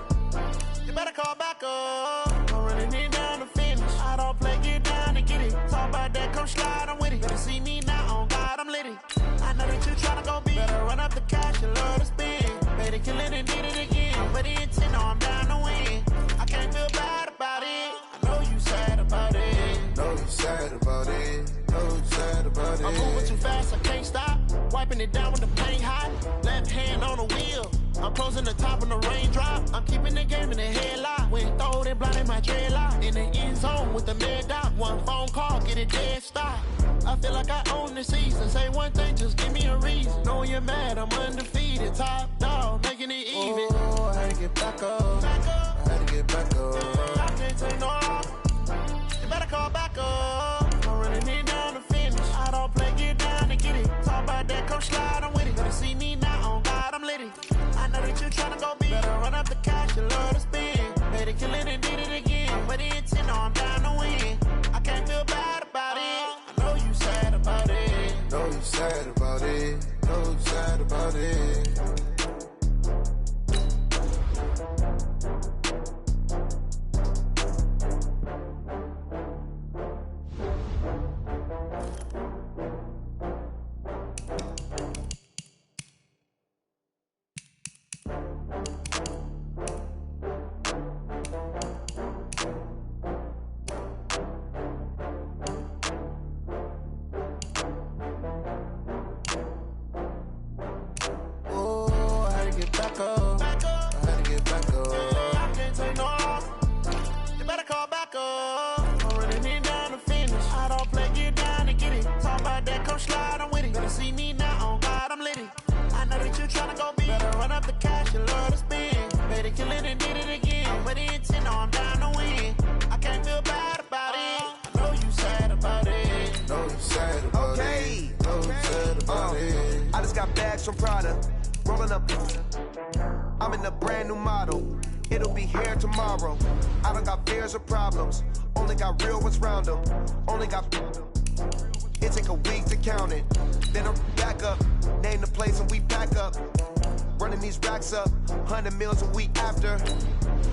You better call back up. I'm running it down to finish. I don't play, get down to get it. Talk about that, come slide, I'm with it. Better see me now, on God, I'm litty. I know that you tryna go be. Better run up the cash, you love to spend. Made it, kill it, and did it again. But the intent, no, I'm down to win. I can't feel bad about it. I know you sad about it. Know you sad about it. Know you sad about it. I'm moving too fast, I can't stop. Wiping it down when the paint hot. Left hand on the wheel. I'm closing the top when the raindrop. I'm keeping the game in the headlock. When throw it, blinding my dreadlock. In the end zone with the mid dot. One phone call, get it dead stop. I feel like I own the season. Say one thing, just give me a reason. Knowing you're mad, I'm undefeated. Top dog, making it even. Oh, I had to get back up. I had to get back up. I can't take no off. You better call back up. I'm running it down to finish. I don't play, get down to get it. Talk about that, come slide, I'm with it. Better see me now, on God, I'm litty. I know that you tryna go be. Better run up the cash, you love to spend. Made it, kill it, and did it again. But the intent, no, I'm down to win. I can't feel bad about it. I know you sad about it. Know you sad about it. Know you sad about it. From Prada, rolling up. I'm in a brand new model. It'll be here tomorrow. I don't got fears or problems. Only got real ones round them. Only got. It take a week to count it. Then I'm back up. Name the place and we back up. Running these racks up, 100 meals a week after.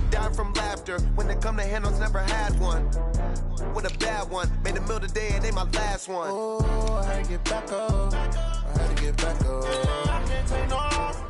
Dying from laughter, when it come to handles, never had one. With a bad one, made a meal today, it ain't my last one. Oh, I had to get back up. I had to get back up. I can't take no off.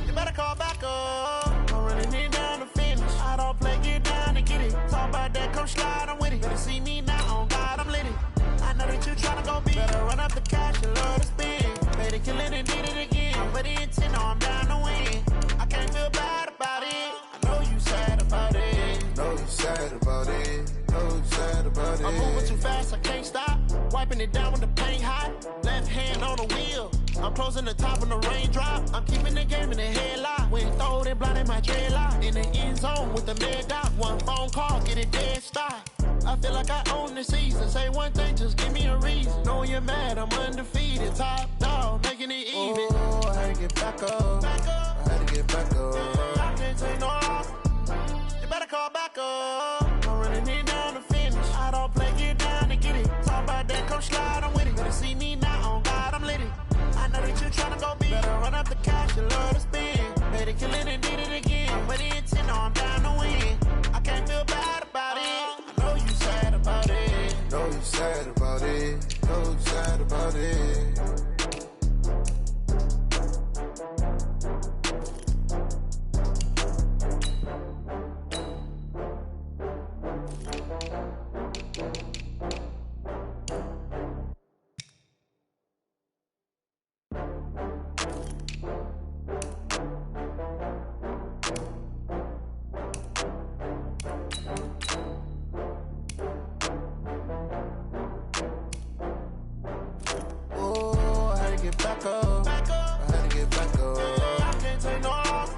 You better call back up. I'm running it down to finish. I don't play, get down and get it. Talk about that, come slide, I'm with it. Better see me now, on God, I'm lit it. I know that you tryna go big. Better run up the cash, you love to spend. Made it, kill it, and did it again. I'm with the intent, no, I'm down to win. I can't feel bad about it. I know you sad about it. Know you sad about it. Know you sad about it. I'm moving too fast, I can't stop. Wiping it down with the paint hot. Left hand on the wheel. I'm closing the top on the raindrop. I'm keeping the game in the headlock. When throwed and blinded my dreadlock. In the end zone with the mad dot. One phone call, get it dead stop. I feel like I own the season. Say one thing, just give me a reason. Knowing you're mad, I'm undefeated. Top dog, making it even. Oh, I had to get back up. I had to get back up. I can't take no off. You better call back up. I'm running it down to finish. I don't play, get down and get it. Talk about that, come slide, I'm with it. Better see me now, on God, I'm lit it. I know that you tryna go big. Better run up the cash, you love to spend. Made it, kill it, and did it again. But the intent, no, I'm down to win. I can't feel bad about it. I know you sad about it. Know you sad about it. Know you sad about it. Oh, I had to get back up. I had to get back up. I can't take no off.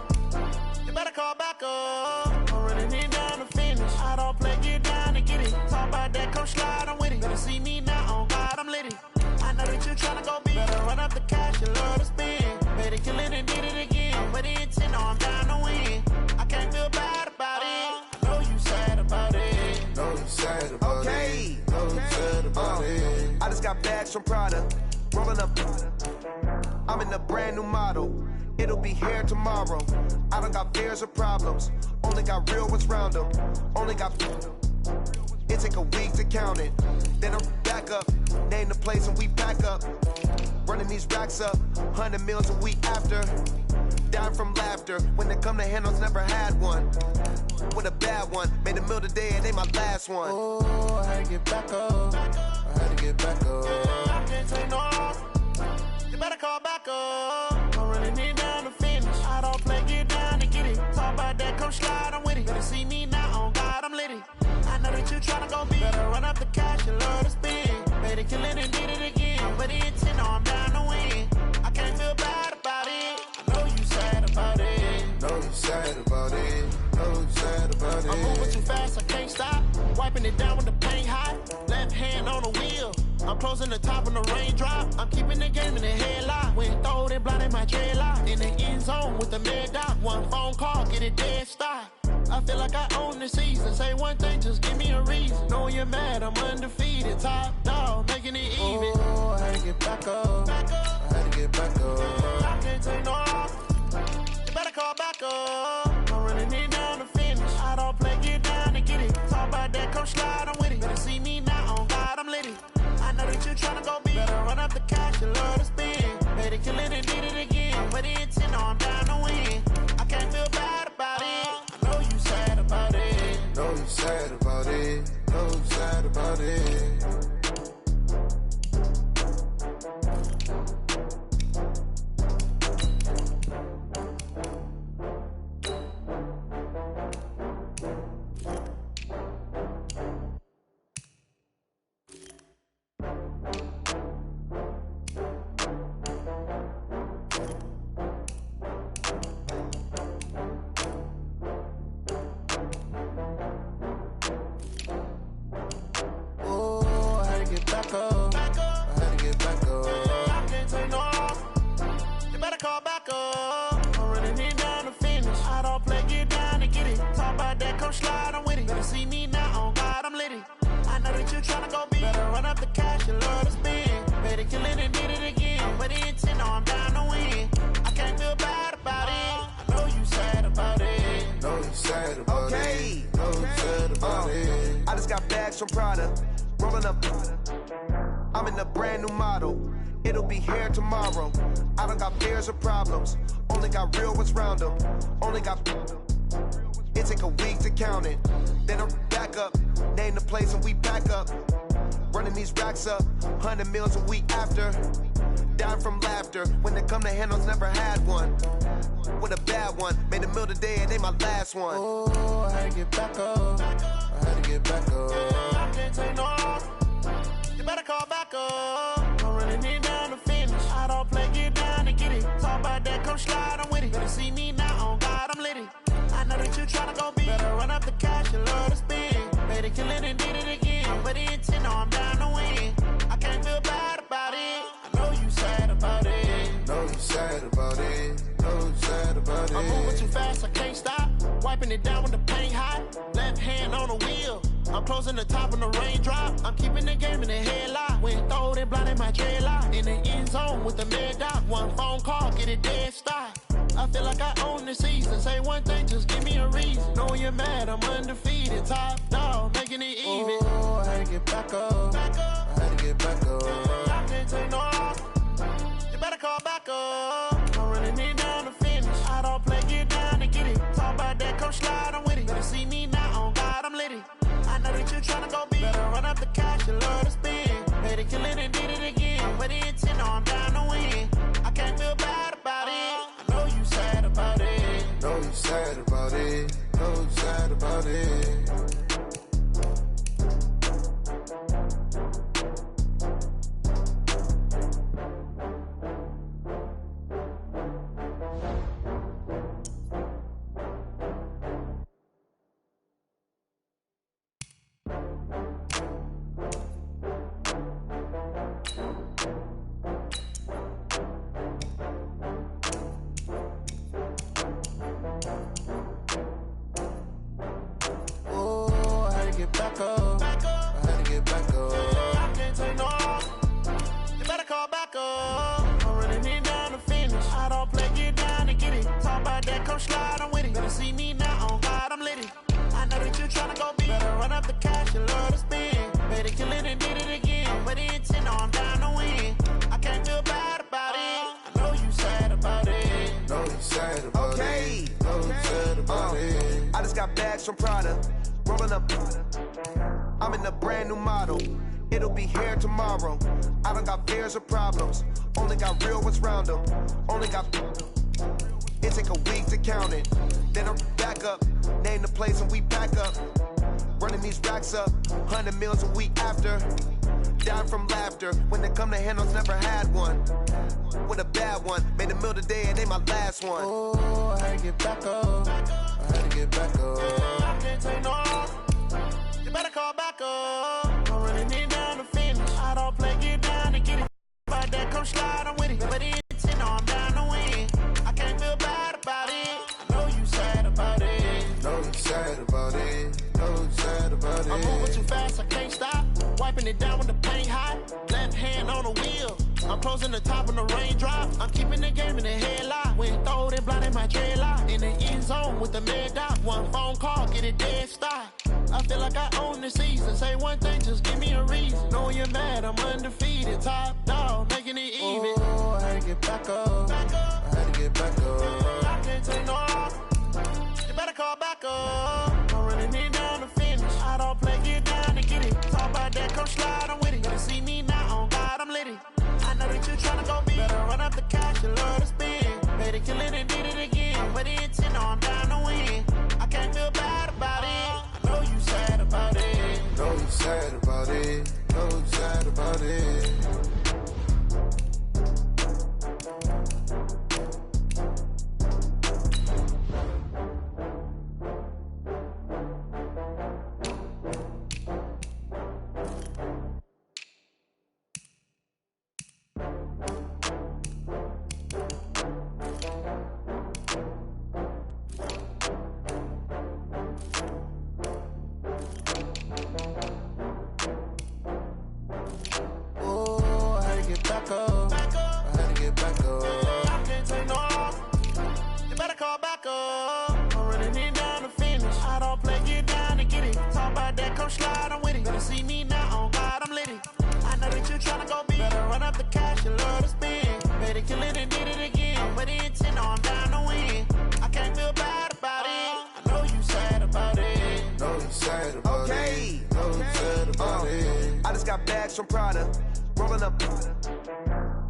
You better call back up. I'm running it down to finish. I don't play, get down and get it. Talk about that, come slide, I'm with it. Better see me now, on God, I'm lit it. I know that you tryna go big. Better run up the cash, you love to spend. Made it, kill it, and did it again. But the intent, no, I'm down to win. I can't feel bad about it. I know you sad about it. Know you sad about Okay. it. Know you sad about it. I just got bags from Prada, rolling up. I'm in a brand new model. It'll be here tomorrow. I don't got fears or problems. Only got real ones round them. Only got. It take a week to count it. Then I'm back up. Name the place and we pack up. Running these racks up. 100 meals a week after. Dying from laughter. When it come to handles, never had one. With a bad one. Made a meal today, it ain't my last one. Oh, I had to get back up. I had to get back up. I can't take no off. You better call back up. I'm running it down to finish. I don't play, get down and get it. Talk about that, come slide, I'm with it. Better see me now, on God, I'm lit it. I know that you tryna go big. Better run up the cash, you love to spend. Made it, kill it, and did it again. But the intent, no, I'm down to win. I can't feel bad about it. I know you sad about it. Know you sad about it. Know you sad about it. I'm moving too fast, I can't stop. Wiping it down with the paint hot. Left hand on the wheel. I'm closing the top on the raindrop. I'm keeping the game in the headlock. When throwed and blinded my dreadlock. In the end zone with the mad dot. One phone call, get it dead stop. I feel like I own the season. Say one thing, just give me a reason. Knowing you're mad, I'm undefeated. Top dog, making it even. Oh, I had to get back up. I had to get back up. I can't take no off. You better call back up. I'm running it down to finish. I don't play, get down and get it. Talk about that, come slide, I'm with it. Better see me now, on God, I'm lit it. I know that you tryna go big. Better run up the cash, you love to spend. Made it, kill it, and did it again. But the intent, no, I'm down to win. I can't feel bad about it. I know you sad about it. Know you sad about it. Know you sad about it. Oh, I had to get back up. I had to get back up. I can't take no off. You better call back up. I'm running it down to finish. I don't play, get down and get it. Talk about that, come slide, I'm with it. Better see me now, on God, I'm lit it. I know that you tryna go big. Better run up the cash, you love to spend. Made it, kill it, and did it again. But the intent, no, I'm down to win. I can't feel bad about it. bags from Prada, rolling up. I'm in a brand new model. It'll be here tomorrow. I don't got fears or problems. Only got real ones round them. Only got. It take a week to count it. Then I'm back up. Name the place and we back up. Running these racks up. 100 meals a week after. Dying from laughter. When they come to handles, never had one. With a bad one. Made a meal today and they my last one. Oh, I had to get back up. I had to get back up. I can't take no. You better call back up. I'm running it down to finish. I don't play, get down to get it. Talk about that, come slide, I'm with it. Better see me now, on God, I'm litty. I know that you tryna go big. Better run up the cash, you love to spend. Better kill it and did it again. I'm ready in 10, no, I'm down to win. I can't feel bad about it. I know you sad about it. Know you sad about it. Know you sad about it. I'm moving too fast, I can't stop. Wiping it down with the paint hot. Left hand on the wheel. I'm closing the top on the raindrop. I'm keeping the game in the headlock. When throwed and blinded my dreadlock. In the end zone with the mad dot. One phone call, get it dead stop. I feel like I own the season. Say one thing, just give me a reason. Know you're mad, I'm undefeated. Top dog, making it even. Oh, I had to get back up. I had to get back up. I can't take no. You better call back up. I'm running it down to finish. I don't play, get down to get it. Talk about that, come slide, I'm with it. Better see me now, on God, I'm litty. I know that you tryna go big. Better run up the cash, you love to spend. Better kill it and did it again. I'm ready in 10, no, I'm down to win. I can't feel bad about it. I know you sad about it. Know you sad about it. Know you sad about it. Back up. I had to get back up. I can't take no. You better call back up. I'm running it down to finish. I don't play, get down to get it. Talk about that, come slide, I'm with it. Better see me now, on God, I'm litty. I know that you tryna go big. Better run up the cash, you love to spend. Better kill it and did it again. I'm ready in 10, no, I'm down to win. I can't feel bad about it. I know you sad about it. Know you sad about it. Know you sad about it. I just got bags from Prada. Rolling up. I'm in a brand new model. It'll be here tomorrow. I don't got fears or problems. Only got real ones round them. Only got. It take a week to count it. Then I'm back up. Name the place and we back up. Running these racks up. 100 meals a week after. Dying from laughter. When they come to handles, never had one. With a bad one. Made a meal today and they my last one. Oh, I had to get back up. I had to get back up. I can't take no. You better call back up. I'm running it down to finish. I don't play, get down to get it. About that, come slide, I'm with it. But in 10, no, I'm down to win. I can't feel bad about it. I know you sad about it. Know you sad about it. Know you sad about it. I'm moving too fast, I can't stop. Wiping it down with the paint hot. Left hand on the wheel. I'm closing the top on the raindrop. I'm keeping the game in the headlock. When throwed and blinded my dreadlock. In the end zone with the mad dot. One phone call, get it dead stop. I feel like I own the season. Say one thing, just give me a reason. Know you're mad, I'm undefeated. Top dog, making it even. Oh, I had to get back up. I had to get back up. I can't take no. You better call back up. I'm running it down to finish. I don't play, get down to get it. Talk about that, come slide, I'm with it. Better see me now, on God, I'm litty. I know that you tryna go big. Better run up the cash, you love to spend. Better kill it and did it again. I'm ready in 10, no, I'm down to win. I can't feel bad about it. I know you sad about it. Know you sad about it. Know you sad about it. Back up. I had to get back up. I can't take no. You better call back up. I'm running it down to finish. I don't play, get down to get it. Talk about that, come slide, I'm with it. Better see me now, on God, I'm litty. I know that you tryna go big. Better run up the cash, you love to spend. Better kill it and did it again. But the intent, I'm down to win. I can't feel bad about it. I know you sad about it. Know you sad about it. Know you sad about it. I just got bags from Prada, rolling up.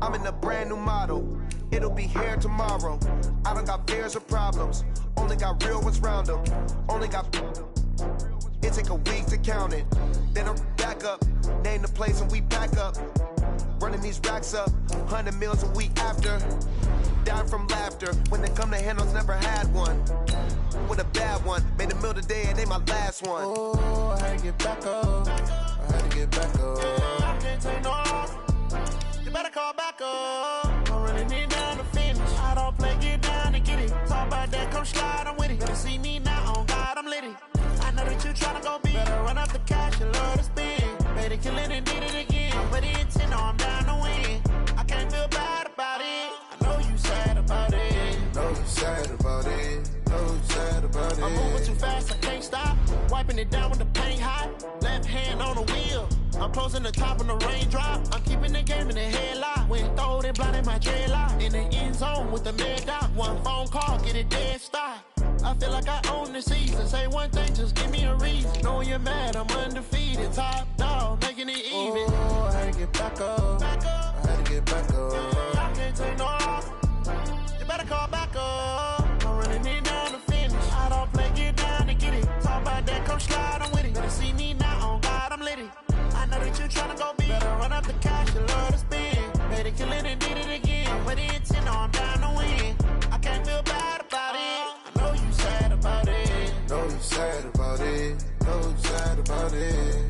I'm in a brand new model. It'll be here tomorrow. I don't got fears or problems. Only got real ones round them. Only got. It take a week to count it. Then I'm back up. Name the place and we pack up. Running these racks up. 100 meals a week after. Down from laughter. When they come to handles, never had one. With a bad one. Made a meal today and they my last one. Oh, I had to get back up. I had to get back up. I can't take no off. You better call back up. I'm running it down to finish. I don't play, get down and get it. Talk about that, come slide, I'm with it. Better see me now, on God, I'm litty. I know that you tryna go big. Better run up the cash, you love to spend. Better kill it and did it again. But the intent, I'm down to win. I can't feel bad about it. I know you sad about it. Know you sad about it. Know you sad about it. I'm moving too fast, I can't stop. Wiping it down with the paint hot. Left hand on the wheel. I'm closing the top when the raindrop. I'm keeping the game in the headlock. When throwed and blinded my dreadlock. In the end zone with the mad dot. One phone call, get it dead stop. I feel like I own the season. Say one thing, just give me a reason. Knowing you're mad, I'm undefeated. Top dog, making it even. Oh, I had to get back up. I had to get back up. I can't take no off. You better call back up. I'm running it down to finish. I don't play, get down to get it. Talk about that, come slide, I'm with it. Better see me now, on God, I'm litty. I know that you tryna go big. Better run up the cash, you love to spend. Better kill it and did it again. But the intent, I'm down to win. I can't feel bad about it. I know you sad about it. Know you sad about it. Know you sad about it.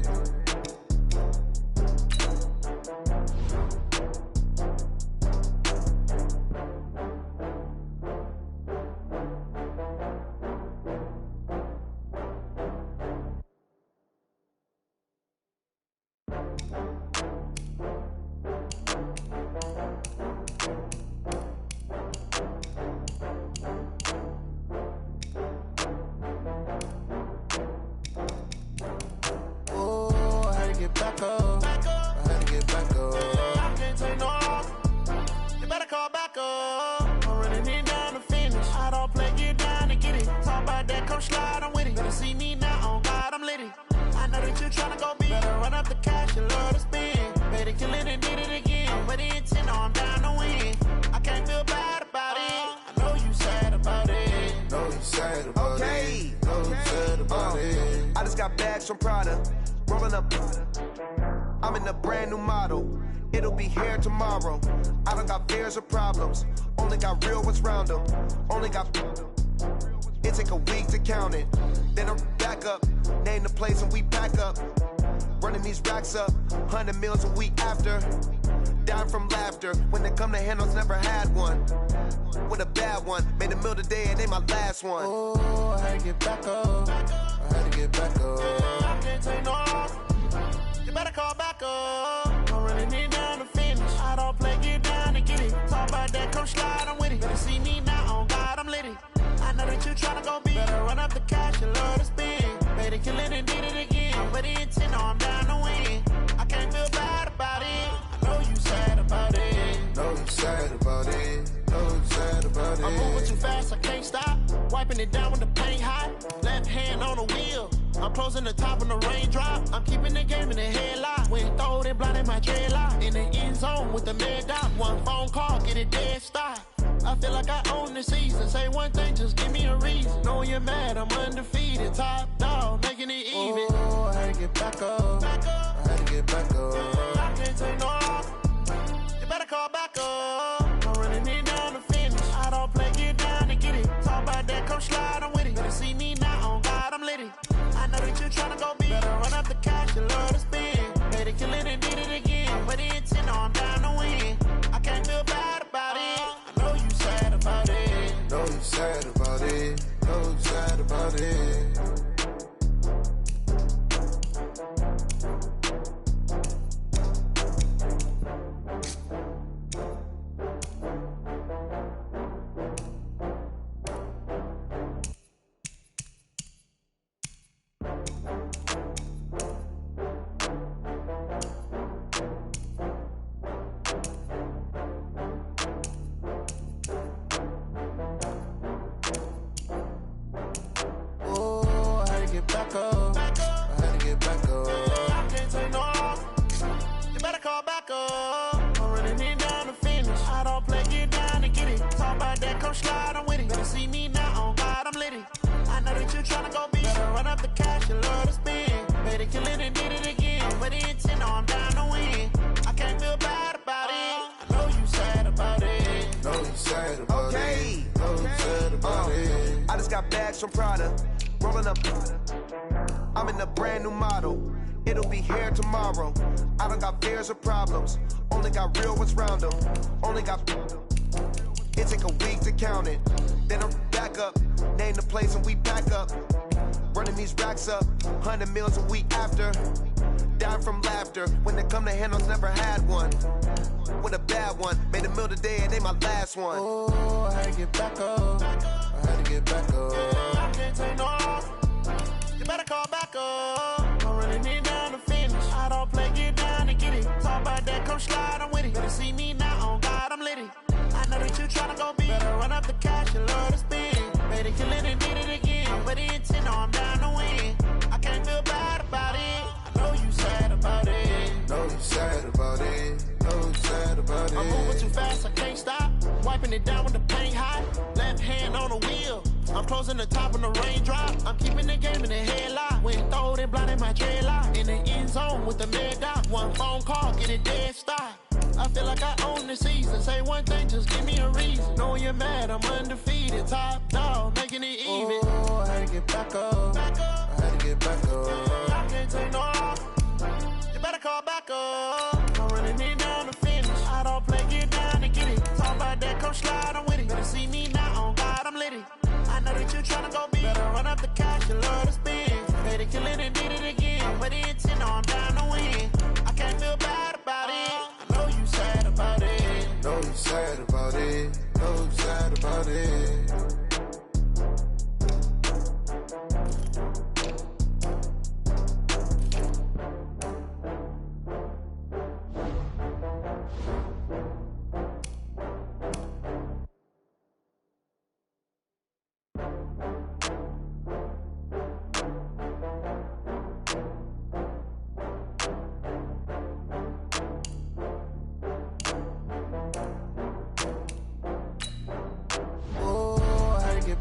Oh, I had to get back up. I had to get back up. I can't take no off. You better call back up. I'm running it down to finish. I don't play, get down to get it. Talk about that, come slide, I'm with it. Better see me now, on God, I'm litty. I know that you tryna go big. Better run up the cash, you love to spend. Better kill it and did it again. But the intent, I'm down to win. I can't feel bad about it. I know you sad about it. Know you sad about Okay. it. Know you sad about it. I just got bags from Prada, rolling up. I'm in a brand new model. It'll be here tomorrow. I don't got fears or problems. Only got real ones round them. Only got. It take a week to count it. Then I'm back up. Name the place and we pack up. Running these racks up. 100 meals a week after. Down from laughter. When they come to handles, never had one. With a bad one. Made a meal today and they my last one. Oh, I had to get back up. I had to get back up. I can't take no off. You better call back up. I'm running it down to finish. I don't play, get down to get it. Talk about that, come slide, I'm with it. Better see me now, on God, I'm litty. I know that you tryna go big. Better run up the cash, you love to spend. Better kill it and did it again. But the intent, I'm down to win. I can't feel bad about it. I know you sad about it. Know you sad about it. Know you sad about it. I'm moving too fast, I can't stop. Wiping it down with the paint hot. Left hand on the wheel. I'm closing the top when the raindrop. I'm keeping the game in the headlock. When throwed and blinded my dreadlock. In the end zone with the mad dot. One phone call, get it dead stop. I feel like I own the season. Say one thing, just give me a reason. Knowing you're mad, I'm undefeated. Top dog, making it even. Oh, I had to get back up. I had to get back up. I can't take no off. You better call back up. I'm running it down to finish. I don't play, get down to get it. Talk about that, come slide, I'm with it. Better see me now, on God, I'm litty. I know that you tryna go big. Better run up the cash, you love to spend. Better kill it and did it again. But the intent, I'm down to win. I can't feel bad about it. I know you sad about it. Know you sad about it. Know you sad about it. come slide, I'm with it. Better see me now, on God, I'm litty. I know that you tryna go be. Better run up the cash, you love to spend. Better kill it and did it again. But the intent, no, I'm down to win. I can't feel bad about it. I know you sad about it. Know you sad about it. Know you sad about it. I just got bags from Prada, rolling up. I'm in a brand new model. It'll be here tomorrow. I don't got fears or problems. Only got real ones round them. Only got. It take a week to count it. Then I'm back up. Name the place and we pack up. Running these racks up. 100 meals a week after. Dying from laughter. When it come to handles, never had one. With a bad one. Made a meal today and they my last one. Oh, I had to get back up. I had to get back up. I can't take no off. You better call back up. I'm running it down to finish. I don't play, get down and get it. Talk about that, come slide, I'm with it. Better see me now, on God, I'm litty. I know that you tryna go be. Better run up the cash, you love to spend. Better kill it and did it again. But the intent, no, I'm down to win. I can't feel bad about it. I know you sad about it. Know you sad about it. Know you sad about it. I'm moving too fast, I can't stop. Wiping it down with the paint hot. Left hand on the wheel. I'm closing the top on the raindrop. I'm keeping the game in the headlock. When throwed and blinded my dreadlock. In the end zone with the mad dot. One phone call, get it dead stop. I feel like I own the season. Say one thing, just give me a reason. Knowing you're mad, I'm undefeated. Top dog, making it even. Oh, I had to get back up. I had to get back up. I can't take no off. You better call back up. I'm running it down to finish. I don't play, get down and get it. Talk about that, come slide, I'm with it. Better see me now, on God, I'm litty. I know that you tryna go be. Better run up the cash, you love to spend. Better kill it and did it again. But the intent, no, I'm down to win. I can't feel bad about it. I know you sad about it. Know you sad about it. Know you sad about it.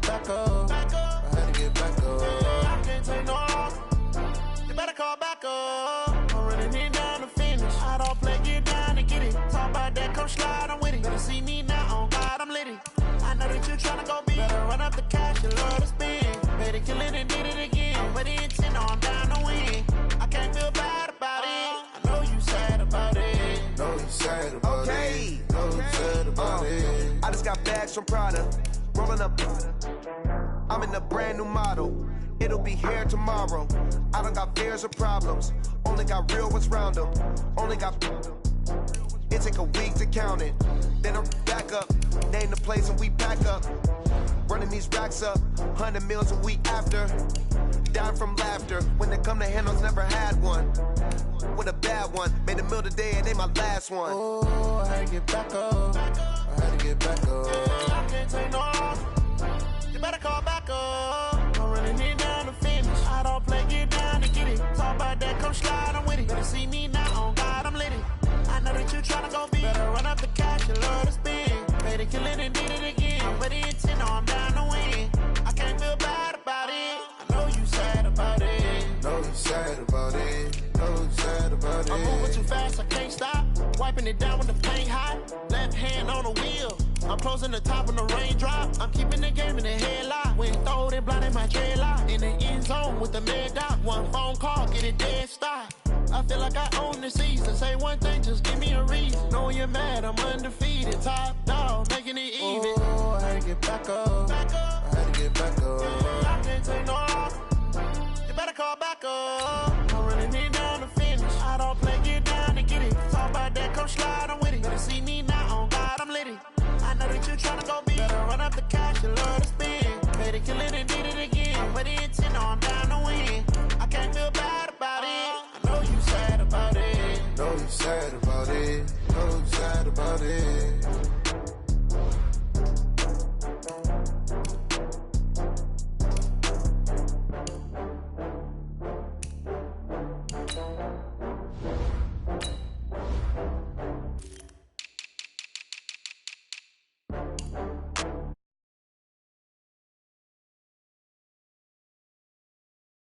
Back up. I had to get back up. I can't take no off. You better call back up. I'm running it down to finish. I don't play, get down and get it. Talk about that, come slide, I'm with it. Better see me now, on God, I'm litty. I know that you tryna go be. Better run up the cash, you love to spend. Better kill it and did it again. But the intent, no, I'm down to win. I can't feel bad about it. I know you sad about it. Know you sad about it. Know you sad about it. I just got bags from Prada, rolling up. I'm in a brand new model. It'll be here tomorrow. I don't got fears or problems. Only got real ones round them. Only got. It take a week to count it. Then I'm back up. Name the place and we pack up. Running these racks up. 100 meals a week after. Dying from laughter. When it come to handles, never had one. With a bad one. Made a meal today and they my last one. Oh, I had to get back up. I had to get back up. I can't take no off. You better call back up. I'm running it down to finish. I don't play, get down and get it. Talk about that, come slide, I'm with it. Better see me now, on God, I'm litty. I know that you tryna go be. Better run up the cash, you love to spend. Better kill it and did it again. But the intent, no, I'm down to win. I can't feel bad about it. I know you sad about it. Know you sad about it. Know you sad about it. I'm moving too fast, I can't stop. Wiping it down with the paint hot. Left hand on the wheel. I'm closing the top on the raindrop. I'm keeping the game in the headlock. When throwed and blinded my dreadlock. In the end zone with the mad dot. One phone call, get it dead stop. I feel like I own the season. Say one thing, just give me a reason. Knowing you're mad, I'm undefeated. Top dog, making it even. Oh, I had to get back up. I had to get back up. I can't take no off. You better call back up. I'm running it down to finish. I don't play, get down and get it. Talk about that, come slide, I'm with it. Better see me now, on God, I'm litty. I know that you tryna go be. Better run up the cash, you love to spend. Better kill it and did it again. But the intent, no, I'm down to win. I can't feel bad about it. I know you sad about it. Know you sad about it. Know you sad about it.